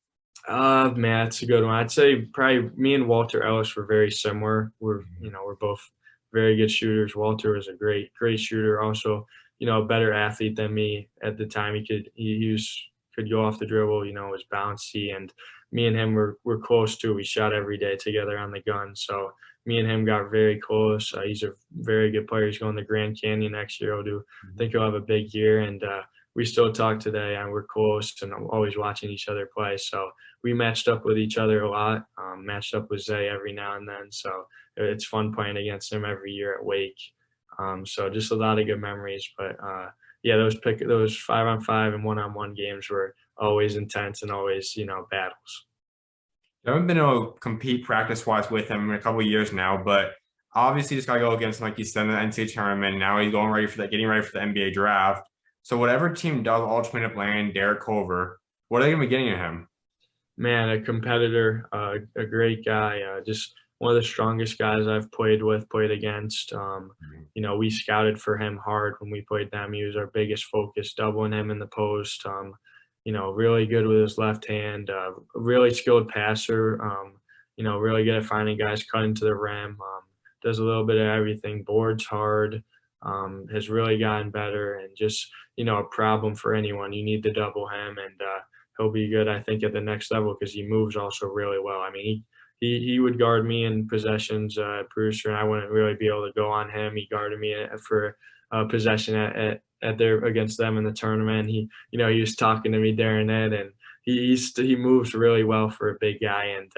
Man, that's a good one. I'd say probably me and Walter Ellis were very similar. We're both very good shooters. Walter was a great shooter. Also, a better athlete than me at the time. He could go off the dribble. Was bouncy, and me and him were close too. We shot every day together on the gun. So me and him got very close. He's a very good player. He's going to Grand Canyon next year. I think he'll have a big year, and we still talk today, and we're close and always watching each other play. So we matched up with each other a lot, matched up with Zay every now and then. So it's fun playing against him every year at Wake. So just a lot of good memories. But, those 5-on-5 and 1-on-1 games were always intense and always, battles. I haven't been able to compete practice-wise with him in a couple of years now, but obviously just got to go against him, like you said, in the NCAA tournament. Now he's getting ready for the NBA draft. So whatever team does ultimately end up landing Derek Culver, what are they going to be getting at him? Man, a competitor, a great guy, just one of the strongest guys I've played against. We scouted for him hard when we played them. He was our biggest focus, doubling him in the post. Really good with his left hand, really skilled passer, really good at finding guys cutting to the rim, does a little bit of everything, boards hard, has really gotten better, and just, a problem for anyone. You need to double him, and he'll be good, I think, at the next level because he moves also really well. I mean, he would guard me in possessions at Brewster, and I wouldn't really be able to go on him. He guarded me for possession against them in the tournament. He was talking to me during it, and he moves really well for a big guy, and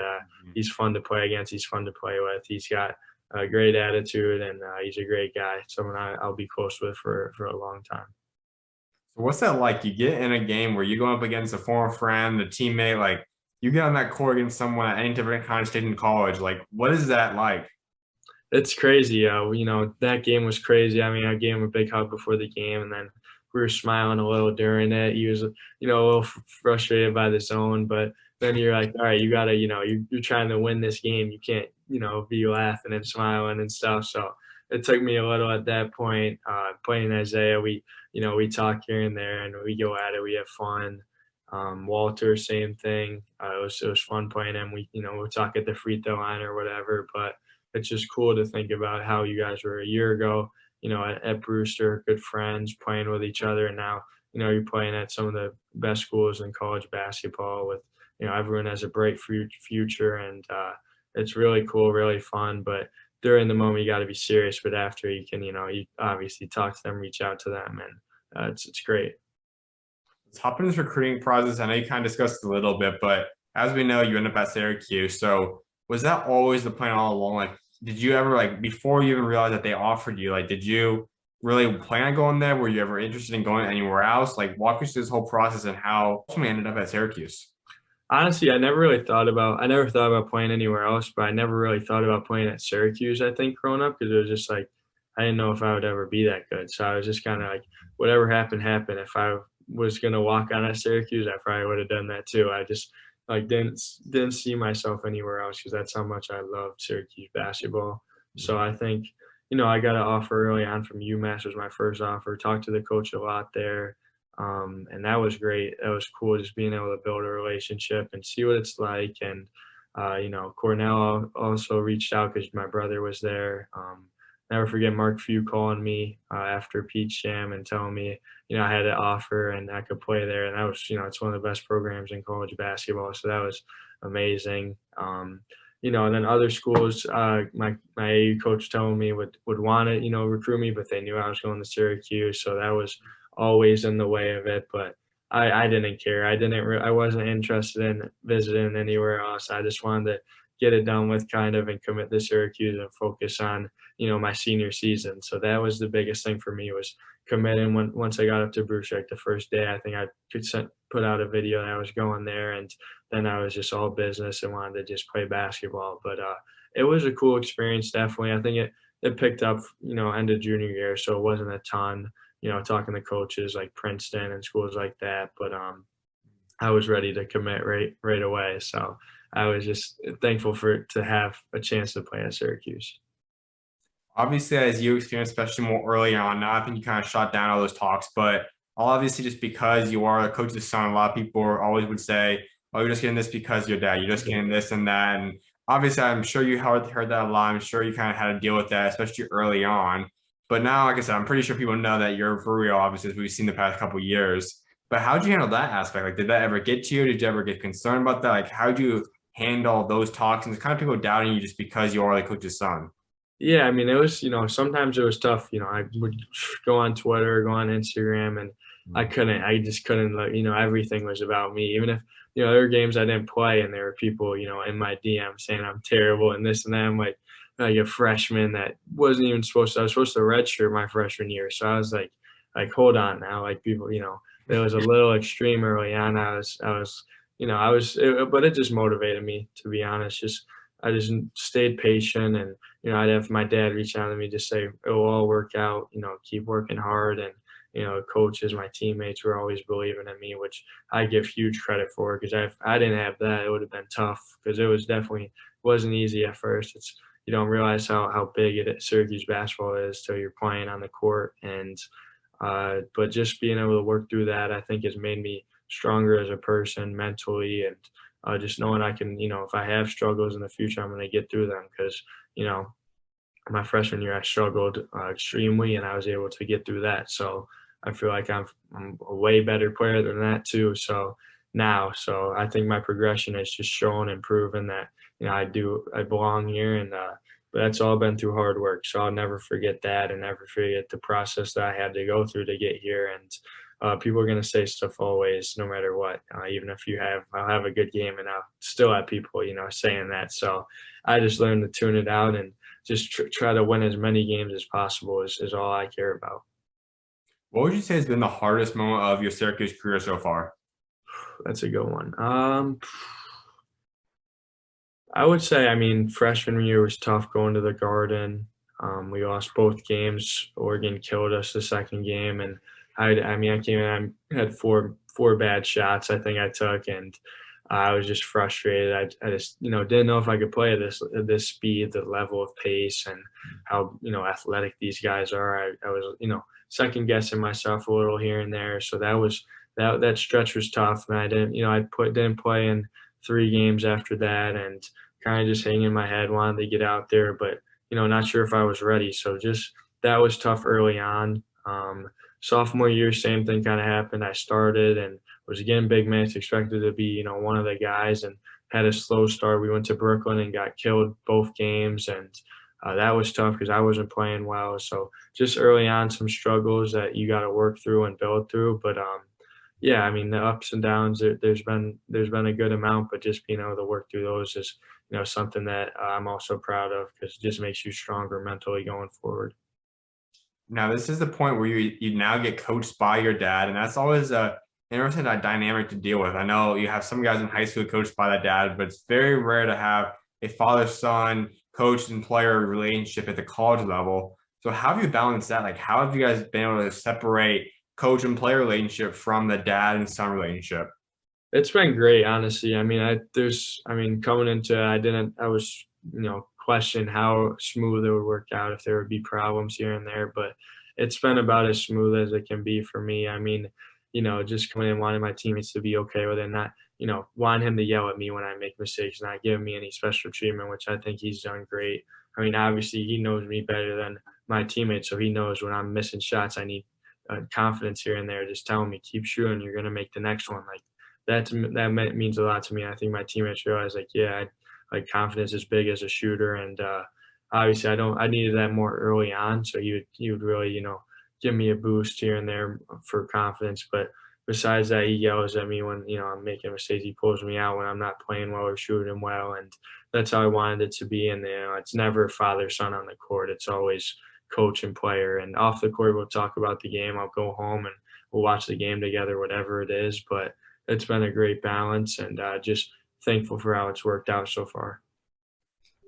he's fun to play against. He's fun to play with. He's got a great attitude, and he's a great guy. Someone I'll be close with for a long time. So what's that like? You get in a game where you're going up against a former friend, a teammate, like you get on that court against someone at any different kind of stage in college. Like, what is that like? It's crazy. That game was crazy. I mean, I gave him a big hug before the game, and then we were smiling a little during it. He was, a little frustrated by the zone, but then you're like, all right, you gotta, you're trying to win this game. You can't, be laughing and smiling and stuff. So it took me a little at that point. Playing Isaiah, we talk here and there, and we go at it. We have fun. Walter, same thing. It was fun playing him. We'll talk at the free throw line or whatever. But it's just cool to think about how you guys were a year ago. At Brewster, good friends, playing with each other, and now you're playing at some of the best schools in college basketball with everyone has a bright future, and it's really cool, really fun. But during the moment, you got to be serious. But after, you can you obviously talk to them, reach out to them, and it's great. Let's hop into this recruiting process. I know you kind of discussed it a little bit, but as we know, you end up at Syracuse. So was that always the plan all along? Like, did you ever, like, before you even realized that they offered you, like, did you really plan on going there? Were you ever interested in going anywhere else? Like, walk us through this whole process and how we ended up at Syracuse. Honestly, I never thought about playing anywhere else, but I never really thought about playing at Syracuse, I think, growing up, because it was just like I didn't know if I would ever be that good. So I was just kind of like, whatever happened, happened. If I was gonna walk on at Syracuse, I probably would have done that too. I just like didn't see myself anywhere else because that's how much I loved Syracuse basketball. So I think, I got an offer early on from UMass, was my first offer. Talked to the coach a lot there. And that was great. That was cool, just being able to build a relationship and see what it's like. And Cornell also reached out because my brother was there. Never forget Mark Few calling me after Peach Jam and telling me, I had an offer and I could play there. And that was, it's one of the best programs in college basketball. So that was amazing. And then other schools, my AU coach telling me would want to, recruit me, but they knew I was going to Syracuse. So that was always in the way of it. But I didn't care. I wasn't interested in visiting anywhere else. I just wanted to get it done with kind of and commit to Syracuse and focus on, my senior season. So that was the biggest thing for me, was committing. Once I got up to Brewster, like the first day, I think I could put out a video that I was going there, and then I was just all business and wanted to just play basketball. But it was a cool experience, definitely. I think it picked up, end of junior year, so it wasn't a ton, talking to coaches like Princeton and schools like that. But I was ready to commit right away. So I was just thankful to have a chance to play at Syracuse. Obviously, as you experienced, especially more early on, now I think you kind of shot down all those talks, but obviously just because you are a coach's son, a lot of people always would say, oh, you're just getting this because you're dad, you're just getting this and that. And obviously, I'm sure you heard that a lot. I'm sure you kind of had to deal with that, especially early on. But now, like I said, I'm pretty sure people know that you're for real, obviously, as we've seen the past couple of years. But how did you handle that aspect? Like, did that ever get to you? Did you ever get concerned about that? Like, how do you handle those talks and kind of people doubting you just because you are the coach's son? Yeah, I mean, it was, sometimes it was tough. I would go on Twitter, go on Instagram, and I just couldn't let, everything was about me. Even if, there were games I didn't play and there were people, in my DM saying I'm terrible and this and that. I'm like a freshman that wasn't even I was supposed to redshirt my freshman year. So I was like, hold on now. Like people, it was a little extreme early on. But it just motivated me, to be honest. I just stayed patient, and I'd have my dad reach out to me, just say it will all work out. Keep working hard, and coaches, my teammates were always believing in me, which I give huge credit for, because if I didn't have that, it would have been tough, because it was definitely wasn't easy at first. You don't realize how big Syracuse basketball is till you're playing on the court, and but just being able to work through that, I think, has made me stronger as a person mentally, and just knowing I can, if I have struggles in the future, I'm going to get through them, because, my freshman year, I struggled extremely, and I was able to get through that. So I feel like I'm a way better player than that too. So I think my progression is just showing and proving that, I belong here, and but that's all been through hard work. So I'll never forget that, and never forget the process that I had to go through to get here. And people are going to say stuff always, no matter what. Even if I'll have a good game, and I'll still have people, saying that. So I just learned to tune it out and just try to win as many games as possible is all I care about. What would you say has been the hardest moment of your Syracuse career so far? That's a good one. I would say, freshman year was tough going to the Garden. We lost both games. Oregon killed us the second game, and I came in. I had four bad shots I think I took, and I was just frustrated. I just, didn't know if I could play at this speed, the level of pace, and how, athletic these guys are. I was, second guessing myself a little here and there. So that stretch was tough, and I didn't, didn't play in 3 games after that, and kind of just hanging my head, wanted to get out there, but not sure if I was ready. So just that was tough early on. Sophomore year, same thing kind of happened. I started and was getting big minutes, expected to be, one of the guys, and had a slow start. We went to Brooklyn and got killed both games, and that was tough because I wasn't playing well. So just early on, some struggles that you got to work through and build through. But yeah, I mean the ups and downs. There's been a good amount, but just being able to work through those is something that I'm also proud of because it just makes you stronger mentally going forward. Now, this is the point where you now get coached by your dad, and that's always a interesting dynamic to deal with. I know you have some guys in high school coached by their dad, but it's very rare to have a father-son coach and player relationship at the college level. So how have you balanced that? Like, how have you guys been able to separate coach and player relationship from the dad and son relationship? It's been great, honestly. I mean, coming into it, I was, questioning how smooth it would work out, if there would be problems here and there, but it's been about as smooth as it can be for me. I mean, just coming in, wanting my teammates to be okay with it, not, wanting him to yell at me when I make mistakes, not giving me any special treatment, which I think he's done great. I mean, obviously he knows me better than my teammates, so he knows when I'm missing shots, I need confidence here and there, just telling me, keep shooting, you're going to make the next one. Like, means a lot to me. I think my teammates realize, like, yeah, like confidence is big as a shooter, and obviously I needed that more early on. So he would really give me a boost here and there for confidence. But besides that, he yells at me when I'm making mistakes. He pulls me out when I'm not playing well or shooting well, and that's how I wanted it to be. And it's never father son on the court. It's always coach and player. And off the court, we'll talk about the game. I'll go home and we'll watch the game together, whatever it is. But it's been a great balance, and just thankful for how it's worked out so far.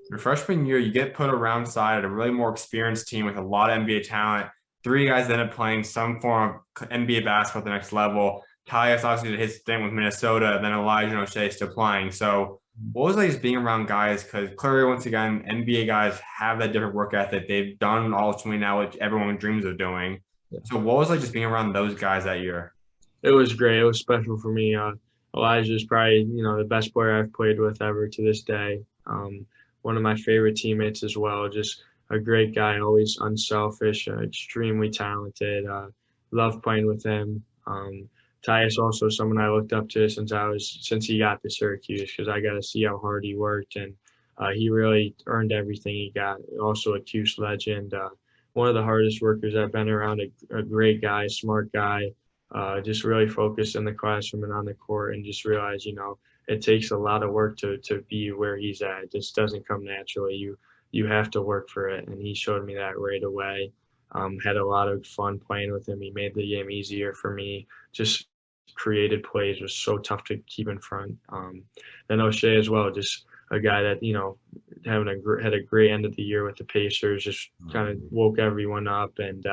Your freshman year, you get put around side at a really more experienced team with a lot of NBA talent. 3 guys ended up playing some form of NBA basketball at the next level. Tyus obviously did his stint with Minnesota, and then Elijah and O'Shea still playing. So what was it like just being around guys? Because clearly, once again, NBA guys have that different work ethic. They've done ultimately now what everyone dreams of doing. So what was it like just being around those guys that year? It was great. It was special for me. Elijah is probably, the best player I've played with ever to this day. One of my favorite teammates as well. Just a great guy, always unselfish, extremely talented. Love playing with him. Tyus also someone I looked up to since he got to Syracuse, because I got to see how hard he worked, and he really earned everything he got. Also a Cuse legend. One of the hardest workers I've been around. A great guy, smart guy. Just really focus in the classroom and on the court, and just realize, it takes a lot of work to be where he's at. It just doesn't come naturally. You have to work for it, and he showed me that right away. Had a lot of fun playing with him. He made the game easier for me. Just created plays, was so tough to keep in front. Then O'Shea as well, just a guy that had a great end of the year with the Pacers. Just kind of woke everyone up, and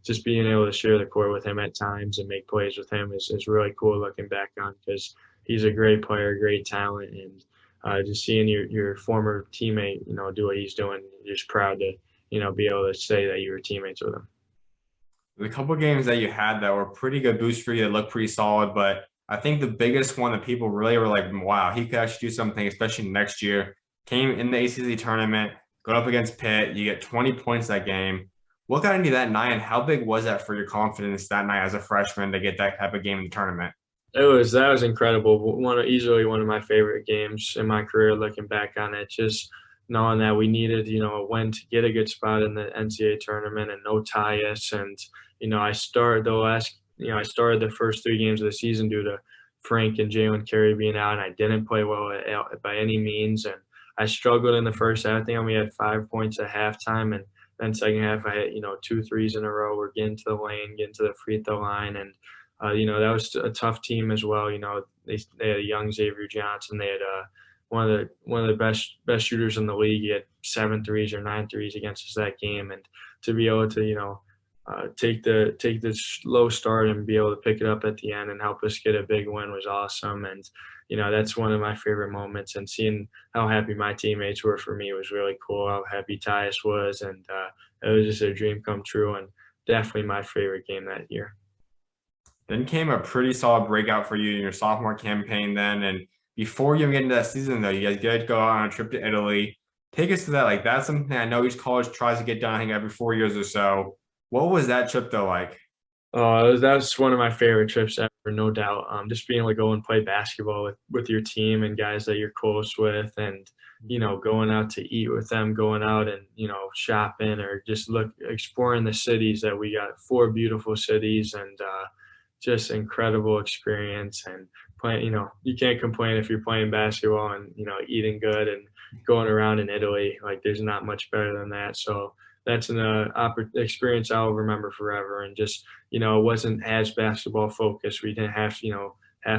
just being able to share the court with him at times and make plays with him is really cool looking back on, because he's a great player, great talent, and just seeing your former teammate, do what he's doing, you're just proud to, be able to say that you were teammates with him. The couple of games that you had that were pretty good boosts for you that looked pretty solid, but I think the biggest one that people really were like, wow, he could actually do something, especially next year, came in the ACC tournament, going up against Pitt. You get 20 points that game. What got into that night, and how big was that for your confidence that night as a freshman to get that type of game in the tournament? That was incredible. Easily one of my favorite games in my career. Looking back on it, just knowing that we needed a win to get a good spot in the NCAA tournament, and no Tyus, and I started the first 3 games of the season due to Frank and Jalen Carey being out, and I didn't play well by any means, and I struggled in the first half. I think I only had 5 points at halftime, and then second half I had 2 threes in a row. We're getting to the lane, getting to the free throw line, and that was a tough team as well. They had a young Xavier Johnson. They had one of the best shooters in the league. He had 7 threes or 9 threes against us that game, and to be able to take the slow start and be able to pick it up at the end and help us get a big win was awesome. And that's one of my favorite moments. And seeing how happy my teammates were for me was really cool. How happy Tyus was, and it was just a dream come true. And definitely my favorite game that year. Then came a pretty solid breakout for you in your sophomore campaign then. And before you even get into that season, though, you guys did go out on a trip to Italy. Take us to that. Like, that's something I know each college tries to get done, I think, every 4 years or so. What was that trip, though, like? That was one of my favorite trips ever, no doubt. Just being able to go and play basketball with your team and guys that you're close with, and going out to eat with them, going out and shopping, or just exploring the cities that we got. 4 beautiful cities, and just incredible experience. And playing, you can't complain if you're playing basketball and eating good and going around in Italy. Like, there's not much better than that. So that's an experience I'll remember forever. And just it wasn't as basketball focused. We didn't have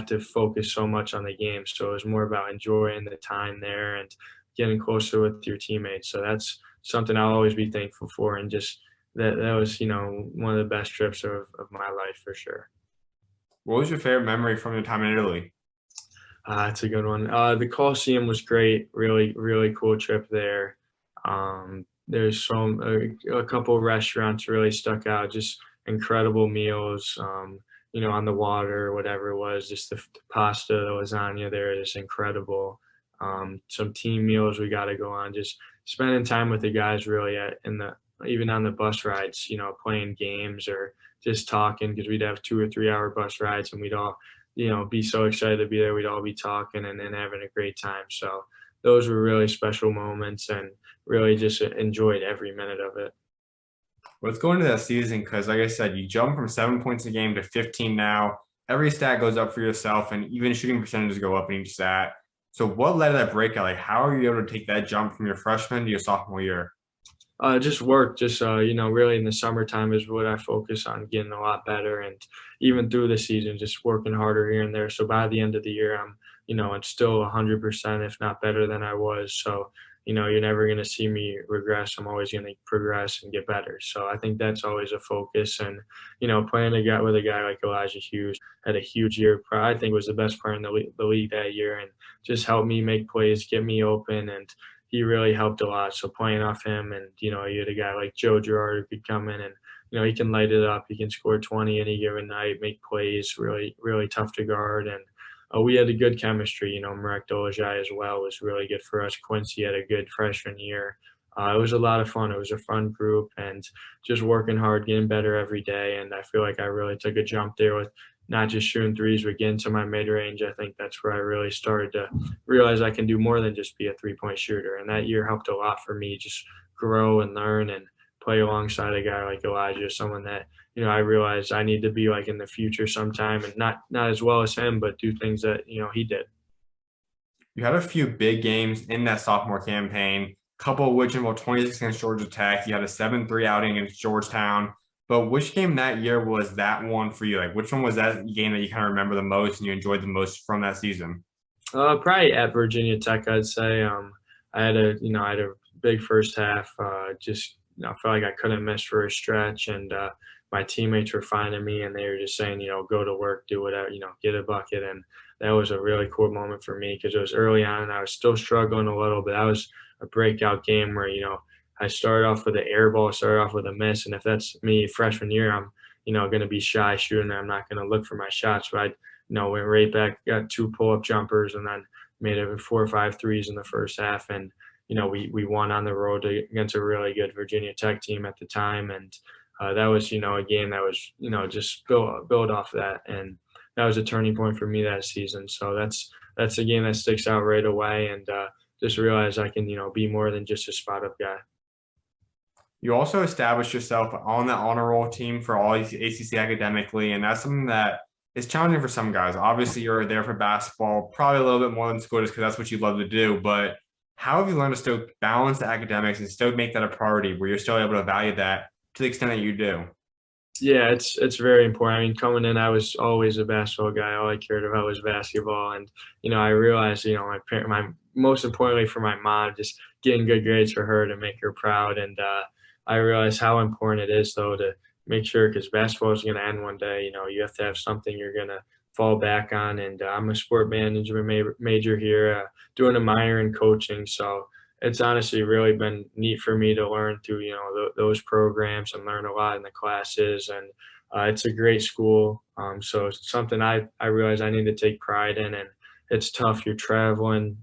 to focus so much on the game. So it was more about enjoying the time there and getting closer with your teammates. So that's something I'll always be thankful for. And just that was one of the best trips of my life for sure. What was your favorite memory from your time in Italy? That's a good one. The Coliseum was great. Really, really cool trip there. There's a couple of restaurants really stuck out. Just incredible meals. On the water, whatever it was. Just the pasta, the lasagna there is incredible. Some team meals we got to go on. Just spending time with the guys really even on the bus rides. Playing games or just talking, because we'd have 2 or 3 hour bus rides, and we'd all be so excited to be there. We'd all be talking and having a great time. So those were really special moments, and really just enjoyed every minute of it. Let's go into that season because, like I said, you jump from 7 points a game to 15 now. Every stat goes up for yourself, and even shooting percentages go up in each stat. So what led to that breakout? Like, how are you able to take that jump from your freshman to your sophomore year? Just work, just really in the summertime is what I focus on, getting a lot better, and even through the season, just working harder here and there. So by the end of the year, I'm still 100%, if not better than I was. So you're never going to see me regress. I'm always going to progress and get better. So I think that's always a focus. And playing with a guy like Elijah Hughes, had a huge year. I think was the best player in the league that year, and just helped me make plays, get me open, and he really helped a lot. So playing off him, and you had a guy like Joe Girard who could come in and he can light it up. He can score 20 any given night, make plays, really, really tough to guard. And we had a good chemistry. Marek Dolezaj as well was really good for us. Quincy had a good freshman year. It was a lot of fun. It was a fun group, and just working hard, getting better every day. And I feel like I really took a jump there with not just shooting threes, but getting to my mid-range. I think that's where I really started to realize I can do more than just be a three-point shooter. And that year helped a lot for me, just grow and learn and play alongside a guy like Elijah, someone that, I realized I need to be like in the future sometime, and not as well as him, but do things that, he did. You had a few big games in that sophomore campaign, a couple of which involved 26 against Georgia Tech. You had a 7-3 outing against Georgetown. But which game that year was that one for you? Like, which one was that game that you kind of remember the most and you enjoyed the most from that season? Probably at Virginia Tech, I'd say. I had a big first half. Just I felt like I couldn't miss for a stretch, and my teammates were finding me, and they were just saying, go to work, do whatever, get a bucket. And that was a really cool moment for me, because it was early on and I was still struggling a little bit. That was a breakout game where, I started off with an air ball, started off with a miss. And if that's me freshman year, I'm, going to be shy shooting. I'm not going to look for my shots. But I, went right back, got 2 pull-up jumpers, and then made it 4 or 5 threes in the first half. And, we won on the road against a really good Virginia Tech team at the time. And that was, a game that was, just build off that. And that was a turning point for me that season. So that's a game that sticks out right away. And just realize I can, be more than just a spot-up guy. You also established yourself on the honor roll team for all ACC academically, and that's something that is challenging for some guys. Obviously, you're there for basketball, probably a little bit more than school just because that's what you love to do. But how have you learned to still balance the academics and still make that a priority where you're still able to value that to the extent that you do? Yeah, it's very important. I mean, coming in, I was always a basketball guy. All I cared about was basketball, and I realized, my most importantly for my mom, just getting good grades for her to make her proud. And I realized how important it is, though, to make sure, because basketball is going to end one day. You have to have something you're going to fall back on. And I'm a sport management major here, doing a minor in coaching. So it's honestly really been neat for me to learn through, those programs and learn a lot in the classes. And it's a great school. So it's something I realize I need to take pride in. And it's tough. You're traveling,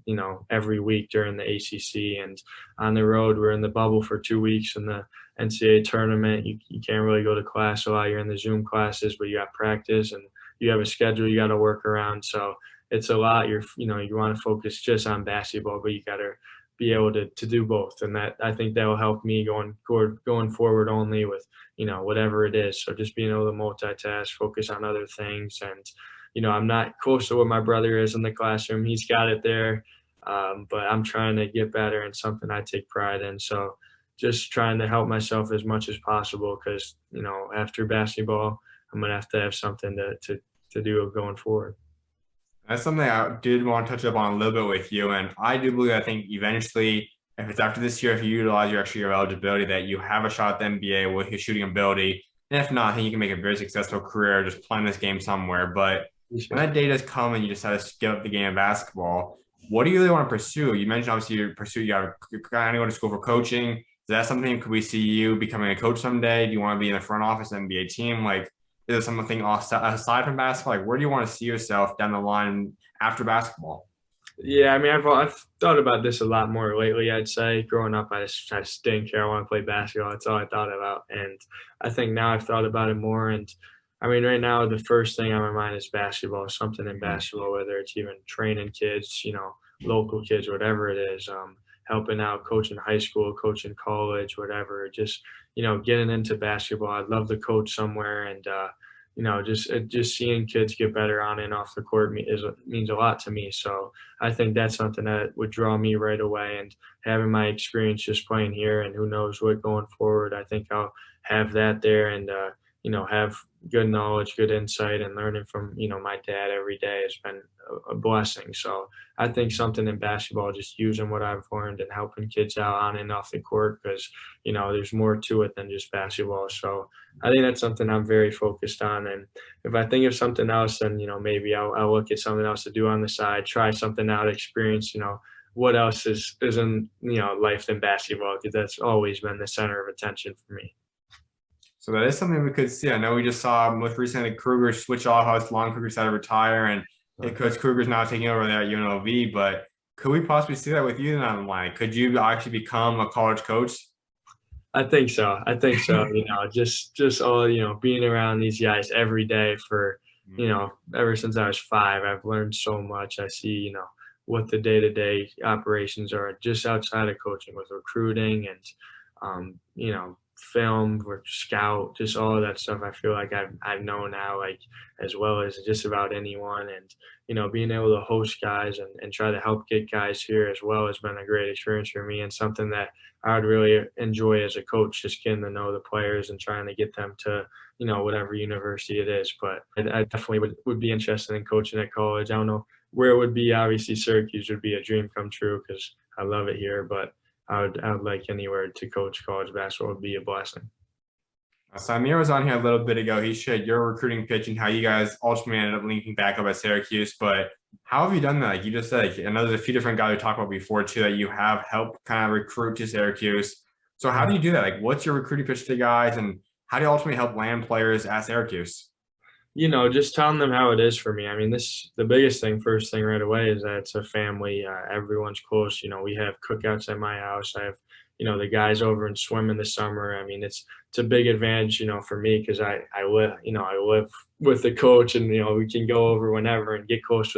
every week during the ACC and on the road. We're in the bubble for 2 weeks in the NCAA tournament. You can't really go to class a lot. You're in the Zoom classes, but you got practice and you have a schedule you got to work around. So it's a lot. You want to focus just on basketball, but you got to be able to do both. And that, I think that will help me going forward only with, whatever it is. So just being able to multitask, focus on other things. And, I'm not close to what my brother is in the classroom. He's got it there. But I'm trying to get better and something I take pride in. So just trying to help myself as much as possible because, after basketball, I'm going to have something to do going forward. That's something I did want to touch up on a little bit with you. And I do believe, I think eventually, if it's after this year, if you utilize your eligibility, that you have a shot at the NBA with your shooting ability. And if not, I think you can make a very successful career just playing this game somewhere. But when that day does come and you decide to skip the game of basketball, what do you really want to pursue? You mentioned obviously you got to kind of go to school for coaching. Is that something, could we see you becoming a coach someday? Do you want to be in the front office of the NBA team? Like, is there something aside from basketball? Like, where do you want to see yourself down the line after basketball? Yeah, I mean, I've thought about this a lot more lately, I'd say. Growing up, I just didn't care. I want to play basketball. That's all I thought about. And I think now I've thought about it more. And I mean, right now, the first thing on my mind is basketball, something in basketball, whether it's even training kids, local kids, whatever it is, helping out, coaching high school, coaching college, whatever, just, getting into basketball. I'd love to coach somewhere and, just seeing kids get better on and off the court means a lot to me. So I think that's something that would draw me right away. And having my experience just playing here, and who knows what going forward, I think I'll have that there and have good knowledge, good insight, and learning from my dad every day has been a blessing. So I think something in basketball, just using what I've learned and helping kids out on and off the court, because there's more to it than just basketball. So I think that's something I'm very focused on. And if I think of something else, then maybe I'll look at something else to do on the side, try something out, experience what else is in life than basketball, because that's always been the center of attention for me. So that is something we could see. I know we just saw most recently Kruger switch off how long Kruger decided to retire, and Coach Kruger's now taking over there at UNLV. But could we possibly see that with you down the line? Could you actually become a college coach? I think so. Just all, being around these guys every day for, ever since I was 5, I've learned so much. I see, what the day-to-day operations are just outside of coaching with recruiting and, film or scout, just all of that stuff. I feel like I know now, like, as well as just about anyone. And, being able to host guys and try to help get guys here as well has been a great experience for me, and something that I would really enjoy as a coach, just getting to know the players and trying to get them to, whatever university it is. But I definitely would be interested in coaching at college. I don't know where it would be. Obviously, Syracuse would be a dream come true because I love it here, but I would like anywhere to coach college basketball would be a blessing. Samir was on here a little bit ago. He shared your recruiting pitch and how you guys ultimately ended up linking back up at Syracuse. But how have you done that? Like you just said, I know there's a few different guys we talked about before too that you have helped kind of recruit to Syracuse. So how do you do that? Like, what's your recruiting pitch to guys, and how do you ultimately help land players at Syracuse? Just telling them how it is for me. I mean, the biggest thing, first thing right away, is that it's a family. Everyone's close. We have cookouts at my house. I have, the guys over and swim in the summer. I mean, it's a big advantage, for me, because I live with the coach, and we can go over whenever and get close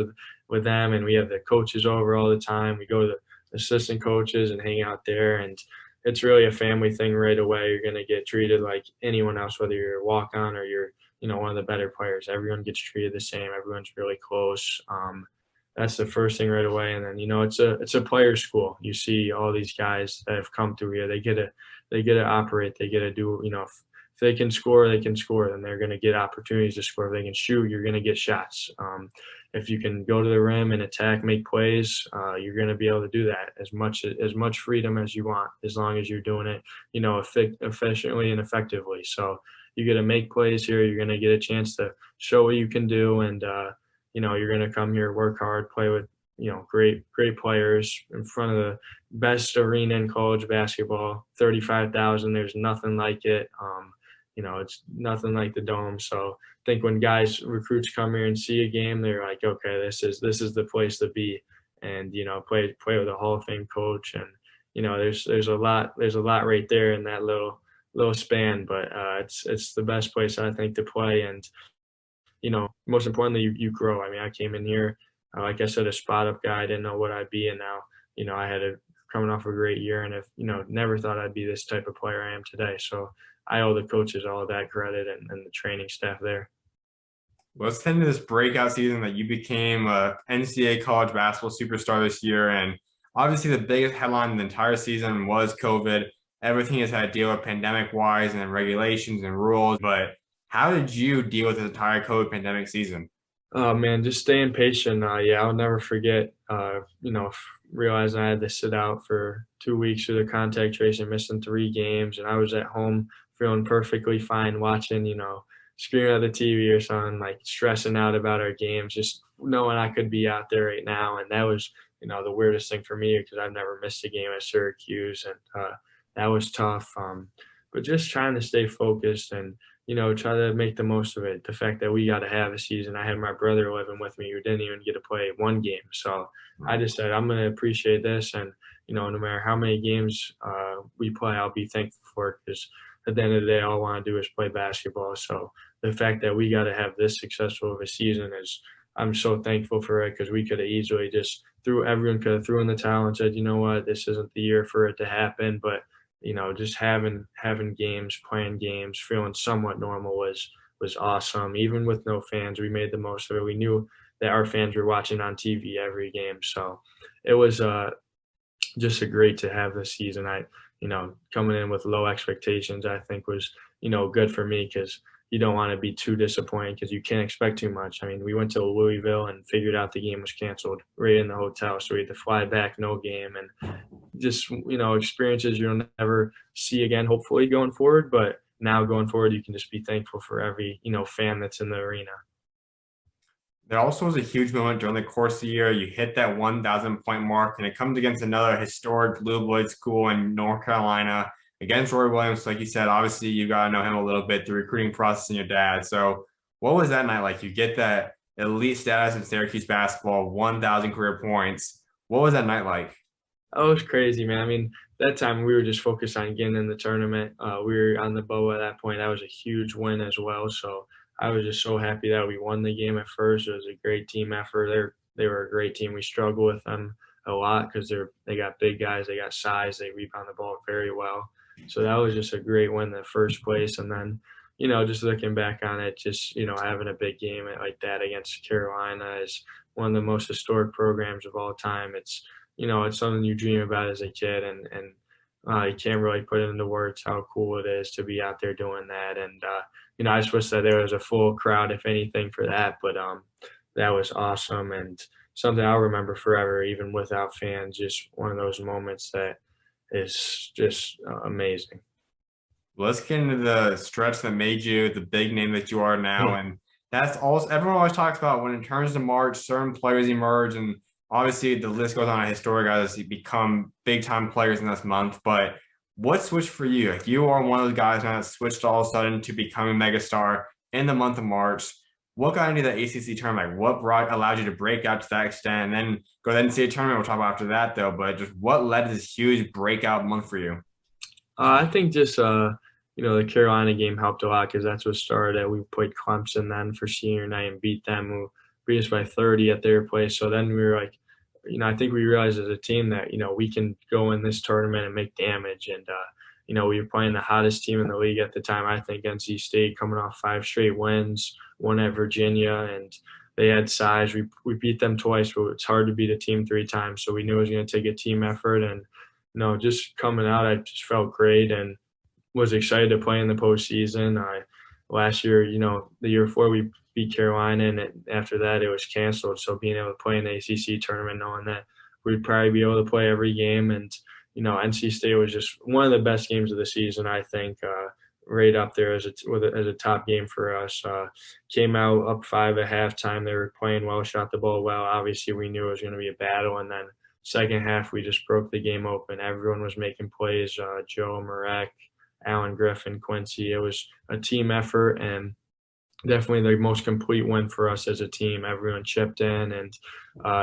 with them. And we have the coaches over all the time. We go to the assistant coaches and hang out there, and it's really a family thing right away. You're gonna get treated like anyone else, whether you're a walk-on or you're one of the better players. Everyone gets treated the same. Everyone's really close. That's the first thing right away. And then, it's a player school. You see all these guys that have come through here. They get to operate. They get to do, if they can score, they can score. Then they're going to get opportunities to score. If they can shoot, you're going to get shots. If you can go to the rim and attack, make plays, you're going to be able to do that as much freedom as you want, as long as you're doing it, efficiently and effectively. So you get to make plays here. You're going to get a chance to show what you can do. And, you're going to come here, work hard, play with, great players in front of the best arena in college basketball, 35,000. There's nothing like it. It's nothing like the Dome. So I think when recruits come here and see a game, they're like, okay, this is the place to be, and play with a Hall of Fame coach, and there's a lot right there in that little span, but it's the best place I think to play, and most importantly, you grow. I mean, I came in here, like I said, a spot up guy. I didn't know what I'd be, and now I had coming off a great year, and if never thought I'd be this type of player I am today. So I owe the coaches all of that credit, and the training staff there. Let's head into this breakout season that you became a NCAA college basketball superstar this year. And obviously the biggest headline in the entire season was COVID. Everything has had to deal with pandemic-wise and regulations and rules. But how did you deal with the entire COVID pandemic season? Oh man, just staying patient. Yeah, I'll never forget. Realizing I had to sit out for 2 weeks through the contact tracing, missing 3 games, and I was at home feeling perfectly fine, watching, screaming at the TV or something, like stressing out about our games, just knowing I could be out there right now. And that was, the weirdest thing for me because I've never missed a game at Syracuse, and that was tough. But just trying to stay focused and try to make the most of it. The fact that we got to have a season. I had my brother living with me who didn't even get to play 1 game. So I just said, I'm going to appreciate this. And, no matter how many games we play, I'll be thankful for it, because at the end of the day, all I want to do is play basketball. So the fact that we got to have this successful of a season I'm so thankful for it, because we could have easily everyone could have threw in the towel and said, you know what, this isn't the year for it to happen. But just having games, playing games, feeling somewhat normal was awesome. Even with no fans, we made the most of it. We knew that our fans were watching on TV every game. So it was just great to have this season. Coming in with low expectations, I think was, good for me, because you don't want to be too disappointed because you can't expect too much. I mean, we went to Louisville and figured out the game was canceled right in the hotel. So we had to fly back, no game, and just, experiences you'll never see again, hopefully going forward. But now going forward, you can just be thankful for every, fan that's in the arena. There also was a huge moment during the course of the year. You hit that 1,000-point mark, and it comes against another historic blue blood school in North Carolina, against Roy Williams. Like you said, obviously you got to know him a little bit, the recruiting process and your dad. So what was that night like? You get that elite status in Syracuse basketball, 1,000 career points. What was that night like? Oh, it was crazy, man. I mean, that time we were just focused on getting in the tournament. We were on the bow at that point. That was a huge win as well. So I was just so happy that we won the game at first. It was a great team effort. They were a great team. We struggled with them a lot because they got big guys, they got size, they rebound the ball very well. So that was just a great win in the first place. And then, just looking back on it, just, having a big game like that against Carolina is one of the most historic programs of all time. It's something you dream about as a kid, and you can't really put it into words how cool it is to be out there doing that. And, I just wish that there was a full crowd, if anything, for that. But that was awesome and something I'll remember forever, even without fans. Just one of those moments that is just amazing. Let's get into the stretch that made you the big name that you are now. And that's also, everyone always talks about when it turns to March, certain players emerge, and obviously the list goes on. Historic guys become big time players in this month. But what switched for you? Like, you are one of those guys now that switched all of a sudden to becoming a megastar in the month of March. What got into the ACC tournament? Like, what allowed you to break out to that extent, and then go to the NCAA tournament? We'll talk about after that, though. But just what led to this huge breakout month for you? I think just the Carolina game helped a lot, because that's what started it. We played Clemson then for senior night and beat them, who beat us by 30 at their place. So then we were like, I think we realized as a team that, we can go in this tournament and make damage. And, we were playing the hottest team in the league at the time, I think, NC State, coming off 5 straight wins, one at Virginia, and they had size. We beat them twice, but it's hard to beat a team 3 times. So we knew it was going to take a team effort. And, just coming out, I just felt great and was excited to play in the postseason. Last year, the year before, we beat Carolina, and after that it was canceled. So being able to play in the ACC tournament, knowing that we'd probably be able to play every game, and NC State was just one of the best games of the season, I think. right up there as a top game for us. Came out up 5 at halftime. They were playing well, shot the ball well. Obviously, we knew it was going to be a battle, and then second half we just broke the game open. Everyone was making plays. Joe, Marek, Alan Griffin, Quincy. It was a team effort, and definitely the most complete win for us as a team. Everyone chipped in, and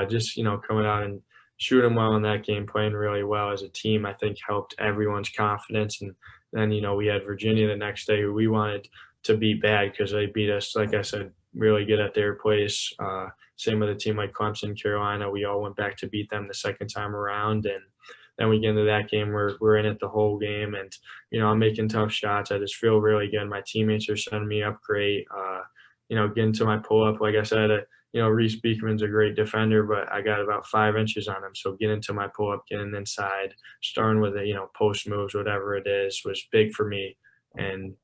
just coming out and shooting well in that game, playing really well as a team, I think helped everyone's confidence. And then we had Virginia the next day, who we wanted to beat bad because they beat us, like I said, really good at their place. Same with a team like Clemson, Carolina. We all went back to beat them the second time around, and then we get into that game. We're in it the whole game, and I'm making tough shots. I just feel really good. My teammates are setting me up great. Getting to my pull up, like I said, Reese Beekman's a great defender, but I got about 5 inches on him. So getting to my pull up, getting inside, starting with it, post moves, whatever it is, was big for me. And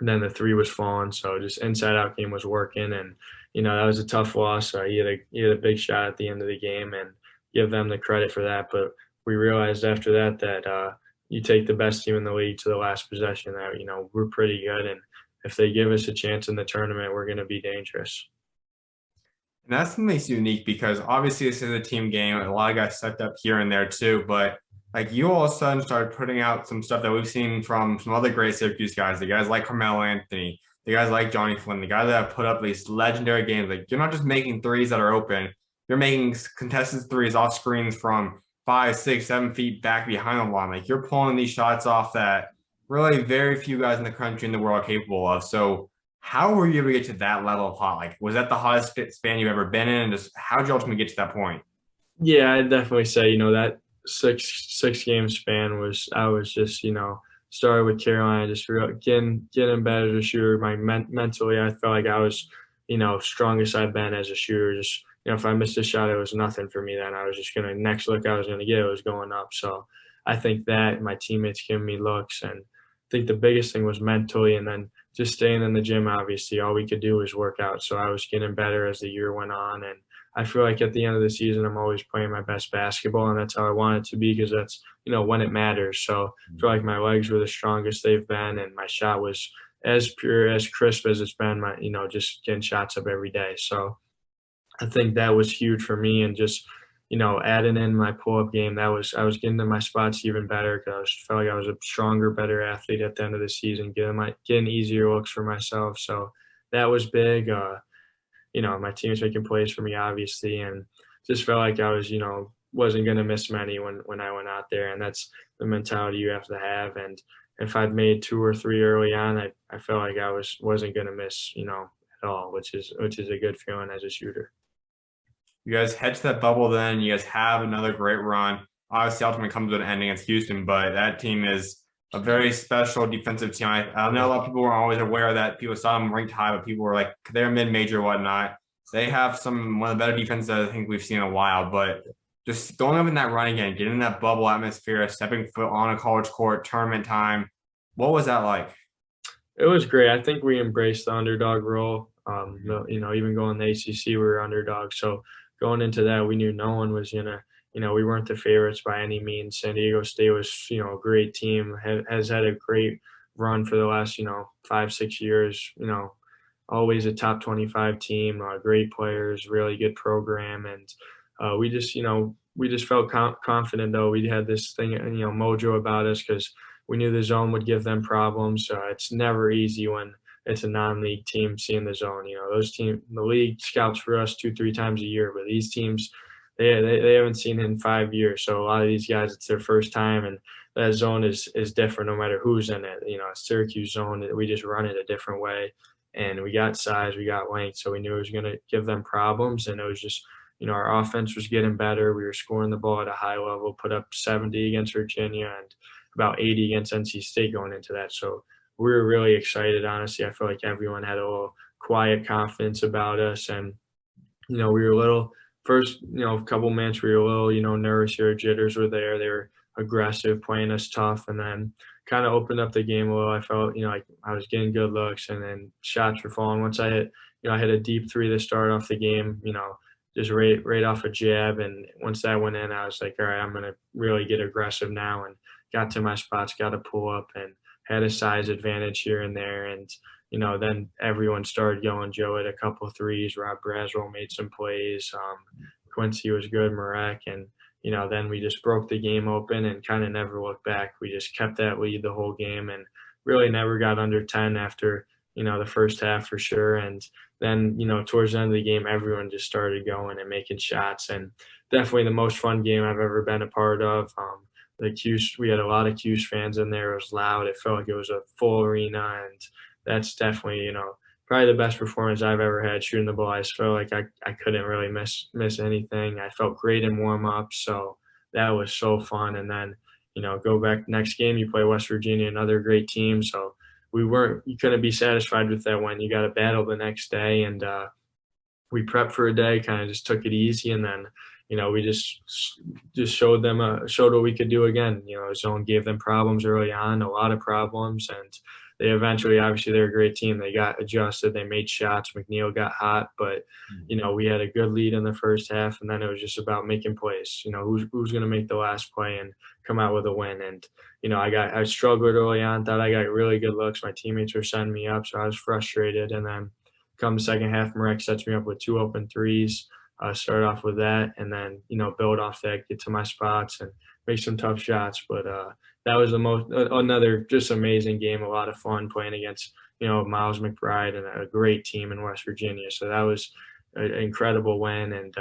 then the three was falling, so just inside out game was working, and that was a tough loss. He had a big shot at the end of the game, and give them the credit for that. But we realized after that you take the best team in the league to the last possession. That we're pretty good, and if they give us a chance in the tournament, we're going to be dangerous. And that's what makes it unique because obviously this is a team game. A lot of guys stepped up here and there too, but like you all of a sudden started putting out some stuff that we've seen from some other great Syracuse guys, the guys like Carmelo Anthony, the guys like Johnny Flynn, the guys that have put up these legendary games. Like you're not just making threes that are open, you're making contested threes off screens from 5, 6, 7 feet back behind the line. Like you're pulling these shots off that really very few guys in the country and the world are capable of. So how were you able to get to that level of hot? Like, was that the hottest span you've ever been in? And just how did you ultimately get to that point? Yeah, I'd definitely say, that six game span I was just, started with Carolina, just getting better as a shooter. Mentally, I felt like I was, strongest I've been as a shooter. Just, if I missed a shot, it was nothing for me then. I was just going to, next look I was going to get, it was going up. So I think that my teammates giving me looks, and I think the biggest thing was mentally, and then just staying in the gym. Obviously, all we could do was work out. So I was getting better as the year went on, and I feel like at the end of the season, I'm always playing my best basketball, and that's how I want it to be because that's, when it matters. So I feel like my legs were the strongest they've been, and my shot was as pure, as crisp as it's been, just getting shots up every day. So I think that was huge for me, and just, adding in my pull-up game, I was getting to my spots even better because I felt like I was a stronger, better athlete at the end of the season, getting easier looks for myself. So that was big. My team's making plays for me, obviously, and just felt like I was, wasn't going to miss many when I went out there. And that's the mentality you have to have. And if I'd made 2 or 3 early on, I felt like I wasn't going to miss, at all, which is a good feeling as a shooter. You guys head to that bubble then. You guys have another great run. Obviously, ultimately comes with an end against Houston, but that team is a very special defensive team. I know a lot of people weren't always aware of that. People saw them ranked high, but people were like, they're mid-major, whatnot. They have one of the better defenses I think we've seen in a while, but just going up in that run again, getting in that bubble atmosphere, stepping foot on a college court, tournament time. What was that like? It was great. I think we embraced the underdog role. Even going to the ACC, we were underdogs. So going into that, we knew no one was gonna, we weren't the favorites by any means. San Diego State was, a great team, has had a great run for the last, 5, 6 years. Always a top 25 team, great players, really good program, and we just felt confident though. We had this thing, mojo about us because we knew the zone would give them problems. It's never easy when it's a non-league team seeing the zone. The league scouts for us 2-3 times a year, but these teams, they haven't seen it in 5 years. So a lot of these guys, it's their first time, and that zone is different no matter who's in it. Syracuse zone, we just run it a different way, and we got size, we got length, so we knew it was going to give them problems, and it was just, our offense was getting better. We were scoring the ball at a high level, put up 70 against Virginia and about 80 against NC State going into that. So we were really excited, honestly. I feel like everyone had a little quiet confidence about us. And, we were a little first, a couple minutes, we were a little, nervous here. Jitters were there. They were aggressive, playing us tough. And then kind of opened up the game a little. I felt, like I was getting good looks, and then shots were falling. Once I hit, I hit a deep 3 to start off the game, just right off a jab. And once that went in, I was like, all right, I'm going to really get aggressive now, and got to my spots, got a pull up, and had a size advantage here and there. And, then everyone started going. Joe had a couple threes. Rob Braswell made some plays. Quincy was good, Marek. And, then we just broke the game open and kind of never looked back. We just kept that lead the whole game and really never got under 10 after, the first half for sure. And then, towards the end of the game, everyone just started going and making shots. And definitely the most fun game I've ever been a part of. The Cuse, we had a lot of Cuse fans in there. It was loud. It felt like it was a full arena. And that's definitely, probably the best performance I've ever had shooting the ball. I just felt like I couldn't really miss anything. I felt great in warm-up, so that was so fun. And then, go back next game, you play West Virginia, another great team. So you couldn't be satisfied with that win. You got to battle the next day. And we prepped for a day, kind of just took it easy. And then, we just showed what we could do again. Zone gave them problems early on, a lot of problems. And they eventually, obviously, they're a great team. They got adjusted. They made shots. McNeil got hot. But, we had a good lead in the first half, and then it was just about making plays. Who's going to make the last play and come out with a win. And, I struggled early on, thought I got really good looks. My teammates were sending me up, so I was frustrated. And then come the second half, Marek sets me up with 2 open threes. Start off with that and then, build off that, get to my spots and make some tough shots. But that was another just amazing game, a lot of fun playing against, Miles McBride and a great team in West Virginia. So that was an incredible win. And,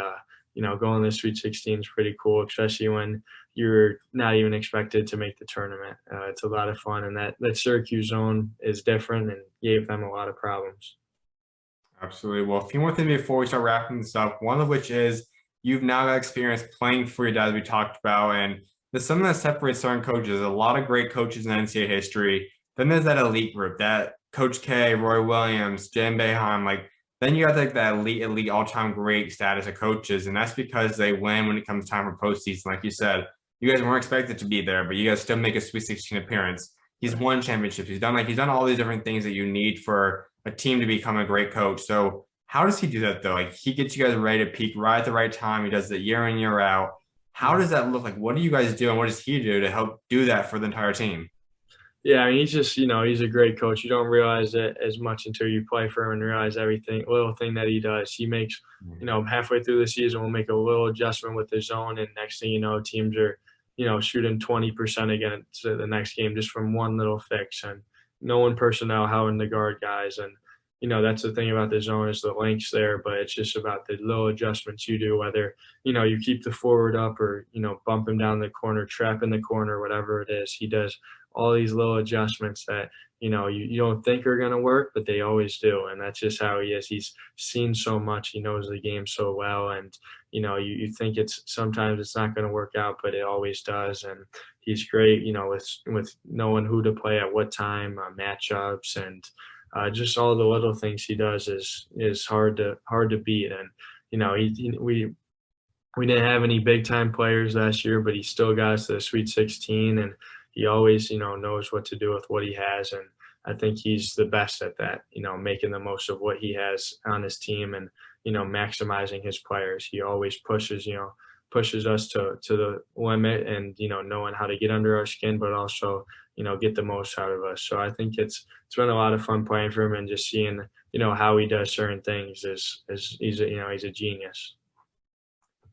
going to the Sweet 16 is pretty cool, especially when you're not even expected to make the tournament. It's a lot of fun. And that Syracuse zone is different and gave them a lot of problems. Absolutely. Well, a few more things before we start wrapping this up, one of which is you've now got experience playing for your dad, as we talked about, and there's something that separates certain coaches. A lot of great coaches in NCAA history. Then there's that elite group, that Coach K, Roy Williams, Jim Boeheim, then you got that elite all-time great status of coaches, and that's because they win when it comes time for postseason. Like you said, you guys weren't expected to be there, but you guys still make a Sweet 16 appearance. He's won championships. He's done all these different things that you need for a team to become a great coach. So how does he do that though? He gets you guys ready to peak right at the right time. He does it year in, year out. How does that look like? What do you guys do and what does he do to help do that for the entire team? Yeah, he's just, he's a great coach. You don't realize it as much until you play for him and realize little thing that he does. He makes, halfway through the season, we'll make a little adjustment with his zone. And next thing you know, teams are, shooting 20% against the next game just from one little fix and knowing personnel, how in the guard guys. And, that's the thing about the zone is the length's there, but it's just about the little adjustments you do, whether, you keep the forward up or, bump him down the corner, trap in the corner, whatever it is. He does all these little adjustments that, you don't think are going to work, but they always do. And that's just how he is. He's seen so much. He knows the game so well. And, you think sometimes it's not going to work out, but it always does. And he's great, with knowing who to play at what time, matchups, and just all the little things he does is hard to beat. And, we didn't have any big time players last year, but he still got us to the Sweet 16 and he always, knows what to do with what he has. And I think he's the best at that, making the most of what he has on his team and, maximizing his players. He always pushes us to the limit and, knowing how to get under our skin, but also, get the most out of us. So I think it's been a lot of fun playing for him and just seeing, how he does certain things is he's a genius.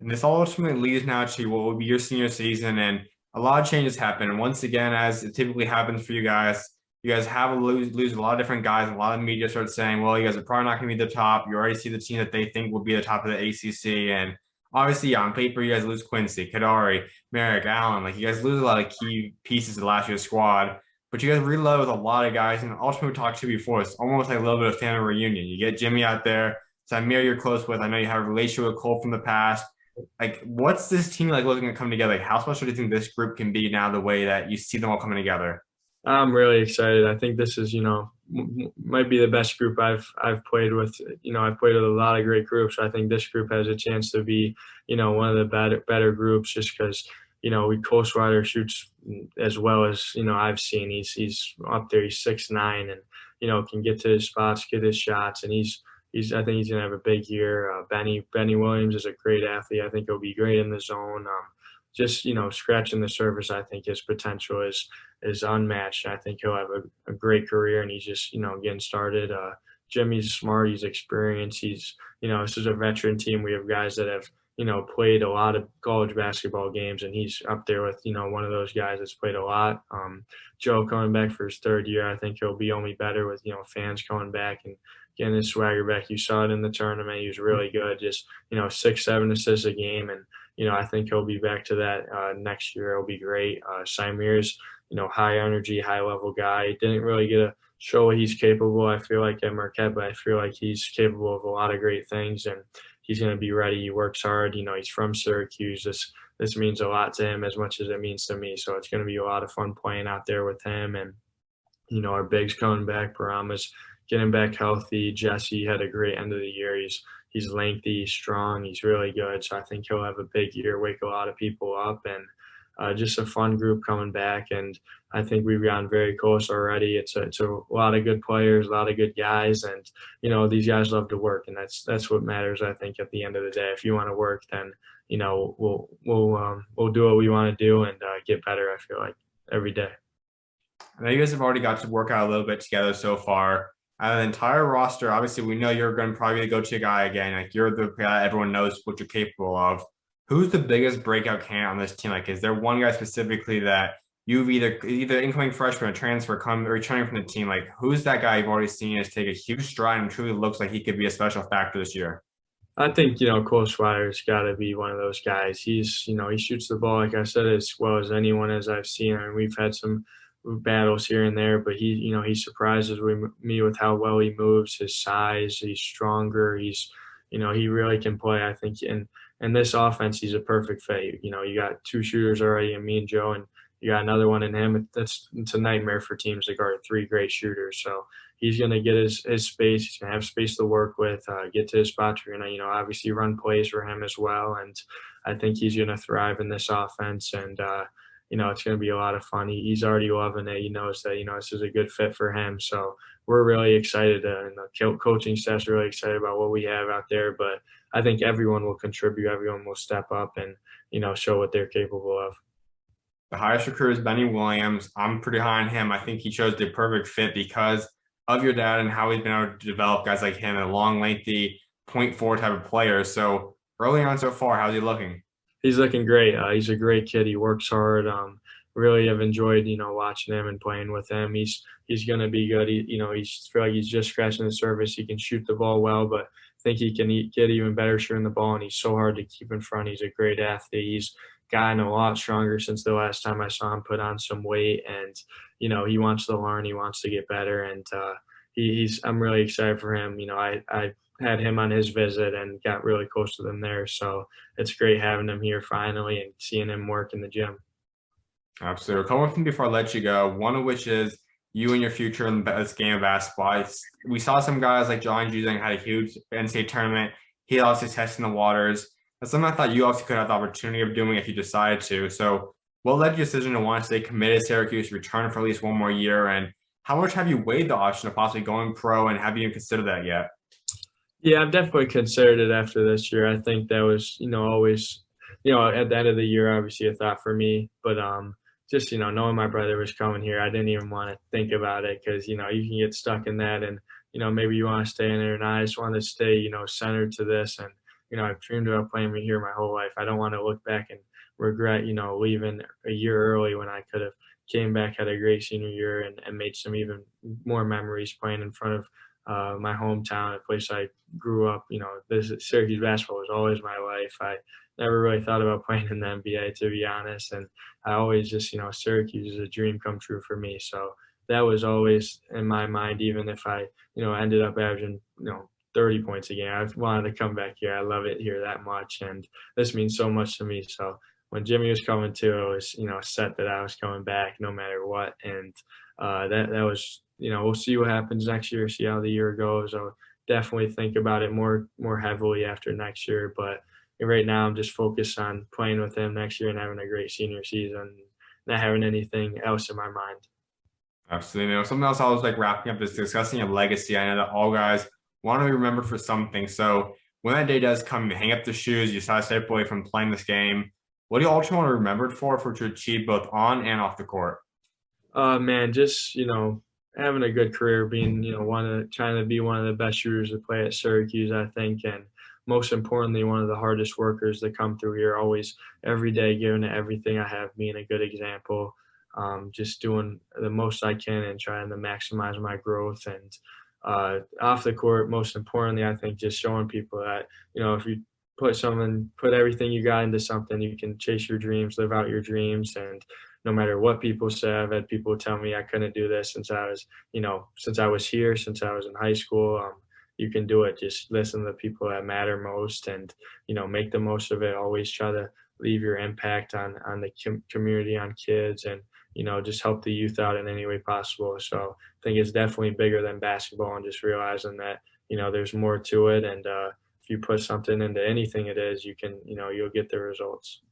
And this all ultimately leads now to what will be your senior season, and a lot of changes happen. And once again, as it typically happens for you guys have lose a lot of different guys. A lot of media starts saying, well, you guys are probably not going to be the top. You already see the team that they think will be the top of the ACC. And obviously, on paper, you guys lose Quincy, Kadari, Merrick, Allen. You guys lose a lot of key pieces of last year's squad. But you guys reload with a lot of guys. And ultimately, we talked to before, it's almost like a little bit of family reunion. You get Jimmy out there. Samir you're close with. I know you have a relationship with Cole from the past. What's this team looking to come together? How special do you think this group can be now, the way that you see them all coming together? I'm really excited. I think this is, might be the best group I've played with. I've played with a lot of great groups. I think this group has a chance to be, one of the better groups just because, Cole Swider shoots as well as, I've seen. He's up there. He's 6'9" and, can get to his spots, get his shots. And I think he's going to have a big year. Benny Williams is a great athlete. I think he'll be great in the zone. just, scratching the surface. I think his potential is unmatched. I think he'll have a great career, and he's just, getting started. Jimmy's smart. He's experienced. This is a veteran team. We have guys that have, played a lot of college basketball games, and he's up there with, one of those guys that's played a lot. Joe coming back for his third year, I think he'll be only better with, fans coming back and getting his swagger back. You saw it in the tournament. He was really good, just, 6-7 assists a game. And, I think he'll be back to that next year. It'll be great. Symir's, high energy, high level guy. Didn't really get to show what he's capable, I feel like, at Marquette, but I feel like he's capable of a lot of great things, and he's going to be ready. He works hard. He's from Syracuse. This means a lot to him as much as it means to me. So it's going to be a lot of fun playing out there with him. And, our bigs coming back. Parama's getting back healthy. Jesse had a great end of the year. He's lengthy, he's strong, he's really good. So I think he'll have a big year, wake a lot of people up, and just a fun group coming back. And I think we've gotten very close already. It's a lot of good players, a lot of good guys, and these guys love to work, and that's what matters. I think at the end of the day, if you want to work, then we'll do what we want to do and get better. I feel like every day. I know you guys have already got to work out a little bit together so far. Out of the entire roster, obviously, we know you're going to probably be the go-to guy again. Like, you're the guy everyone knows what you're capable of. Who's the biggest breakout candidate on this team? Like, is there one guy specifically that you've either incoming freshman or transfer returning from the team? Like, who's that guy you've already seen is take a huge stride and truly looks like he could be a special factor this year? I think, Cole Swider's got to be one of those guys. He shoots the ball, like I said, as well as anyone as I've seen. I mean, we've had some battles here and there, but he surprises me with how well he moves, his size, he's stronger. He really can play. I think in this offense, he's a perfect fit. You got two shooters already in me and Joe, and you got another one in him. It's a nightmare for teams to guard three great shooters. So he's going to get his space. He's going to have space to work with, get to his spots. We're going to, obviously run plays for him as well. And I think he's going to thrive in this offense. And, it's going to be a lot of fun. He's already loving it. He knows that, this is a good fit for him. So we're really excited, and the coaching staff's really excited about what we have out there. But I think everyone will contribute. Everyone will step up and, show what they're capable of. The highest recruit is Benny Williams. I'm pretty high on him. I think he chose the perfect fit because of your dad and how he's been able to develop guys like him, a long, lengthy, point forward type of player. So early on so far, how's he looking? He's looking great. He's a great kid. He works hard. Really have enjoyed, watching him and playing with him. He's going to be good. He's feel like he's just scratching the surface. He can shoot the ball well, but I think he can get even better shooting the ball, and he's so hard to keep in front. He's a great athlete. He's gotten a lot stronger since the last time I saw him put on some weight, and, he wants to learn. He wants to get better, and I'm really excited for him. I had him on his visit and got really close to them there. So it's great having him here finally and seeing him work in the gym. Absolutely. A couple of things before I let you go, one of which is you and your future in this game of basketball. We saw some guys like John Juzang had a huge NCAA tournament. He also testing the waters. That's something I thought you also could have the opportunity of doing if you decided to. So what led your decision to want to stay committed to Syracuse, return for at least one more year? And how much have you weighed the option of possibly going pro, and have you even considered that yet? Yeah, I've definitely considered it after this year. I think that was, always, at the end of the year, obviously a thought for me. But just, knowing my brother was coming here, I didn't even want to think about it because, you can get stuck in that and, maybe you want to stay in there. And I just want to stay, centered to this. And, I've dreamed about playing here my whole life. I don't want to look back and regret, leaving a year early when I could have came back, had a great senior year and made some even more memories playing in front of my hometown, a place I grew up. This Syracuse basketball was always my life. I never really thought about playing in the NBA, to be honest. And I always just, Syracuse is a dream come true for me. So that was always in my mind, even if I, ended up averaging, 30 points a game. I wanted to come back here. I love it here that much. And this means so much to me. So when Jimmy was coming too, it was, set that I was coming back no matter what. And that was, we'll see what happens next year, see how the year goes. I'll definitely think about it more heavily after next year. But right now I'm just focused on playing with him next year and having a great senior season, not having anything else in my mind. Absolutely. Something else I was wrapping up is discussing a legacy. I know that all guys want to be remembered for something. So when that day does come, you hang up the shoes, you decide to step away from playing this game. What do you ultimately want to be remembered for what you achieved both on and off the court? Man, just, having a good career, being, trying to be one of the best shooters to play at Syracuse, I think, and most importantly, one of the hardest workers that come through here, always every day giving it everything I have, being a good example, just doing the most I can and trying to maximize my growth. And off the court, most importantly, I think just showing people that, if you put everything you got into something, you can chase your dreams, live out your dreams. And no matter what people say, I've had people tell me I couldn't do this since I was, since I was here, since I was in high school. You can do it. Just listen to the people that matter most, and make the most of it. Always try to leave your impact on the community, on kids, and just help the youth out in any way possible. So I think it's definitely bigger than basketball, and just realizing that there's more to it. And if you put something into anything it is, you can you'll get the results.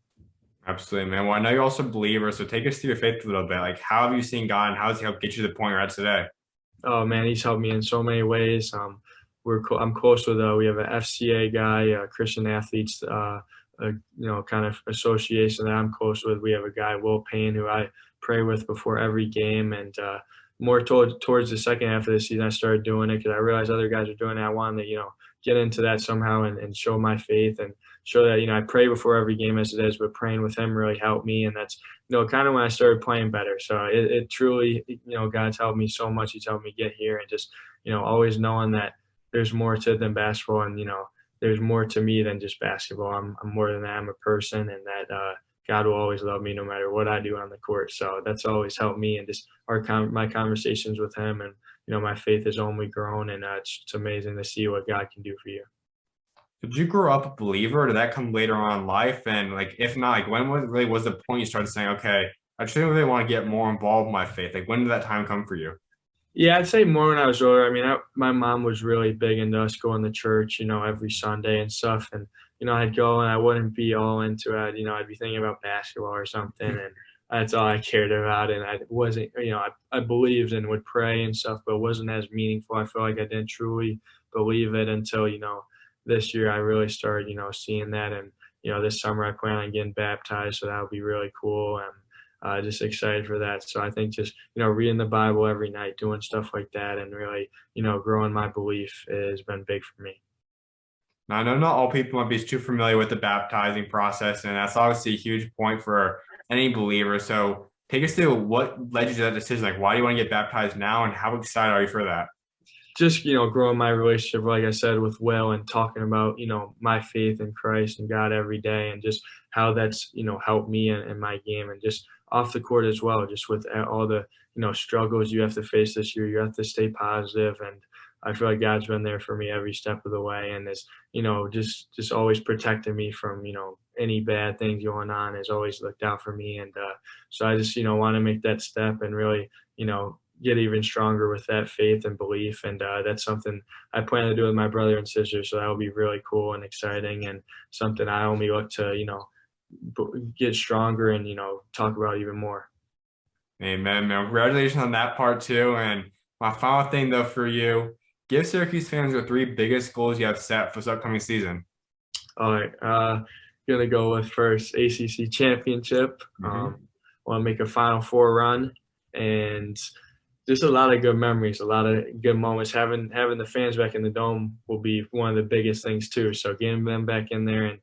Absolutely, man. Well, I know you're also a believer, so take us through your faith a little bit. Like, how have you seen God, and how has He helped get you to the point you're at today? Oh man, he's helped me in so many ways. I'm close with we have an FCA guy, Christian Athletes, kind of association that I'm close with. We have a guy, Will Payne, who I pray with before every game, and more towards the second half of the season, I started doing it because I realized other guys are doing it. I wanted to get into that somehow and show my faith and show that I pray before every game as it is, but praying with him really helped me, and that's kind of when I started playing better. So it truly, God's helped me so much. He's helped me get here, and just always knowing that there's more to it than basketball, and there's more to me than just basketball. I'm more than that. I'm a person, and that God will always love me no matter what I do on the court. So that's always helped me, and just my conversations with him, and my faith has only grown, and it's amazing to see what God can do for you. Did you grow up a believer, or did that come later on in life? And like, if not, like, when was the point you started saying, okay, I truly really want to get more involved in my faith? Like, when did that time come for you? Yeah, I'd say more when I was older. I mean, my mom was really big into us going to church, every Sunday and stuff. And, I'd go and I wouldn't be all into it. I'd be thinking about basketball or something. And that's all I cared about. And I wasn't, I believed and would pray and stuff, but it wasn't as meaningful. I feel like I didn't truly believe it until, this year I really started, seeing that. And, this summer I plan on getting baptized. So that would be really cool. And, just excited for that. So I think just, reading the Bible every night, doing stuff like that, and really, growing my belief has been big for me. Now, I know not all people might be too familiar with the baptizing process, and that's obviously a huge point for any believer. So take us through what led you to that decision. Like, why do you want to get baptized now, and how excited are you for that? Just, growing my relationship, like I said, with Will, and talking about, my faith in Christ and God every day, and just how that's, helped me in my game, and just off the court as well, just with all the, struggles you have to face this year. You have to stay positive, and I feel like God's been there for me every step of the way, and is, just always protecting me from, any bad things going on, has always looked out for me. And so I just, want to make that step and really, get even stronger with that faith and belief. And that's something I plan to do with my brother and sister. So that will be really cool and exciting, and something I only look to, get stronger and, talk about even more. Amen, man. Congratulations on that part too. And my final thing though for you, give Syracuse fans your three biggest goals you have set for this upcoming season. All right. Gonna go with first ACC championship. Want to make a Final Four run, and just a lot of good memories, a lot of good moments. Having the fans back in the dome will be one of the biggest things too. So getting them back in there, and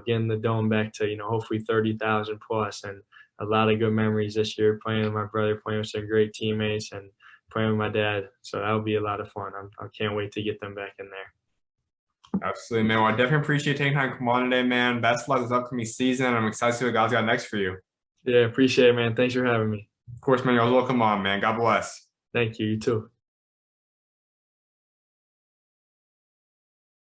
getting the dome back to hopefully 30,000 plus, and a lot of good memories this year. Playing with my brother, playing with some great teammates, and playing with my dad. So that'll be a lot of fun. I can't wait to get them back in there. Absolutely, man. Well, I definitely appreciate taking time to come on today, man. Best of luck this upcoming season. I'm excited to see what God's got next for you. Yeah, appreciate it, man. Thanks for having me. Of course, man. You're welcome on, man. God bless. Thank you. You too.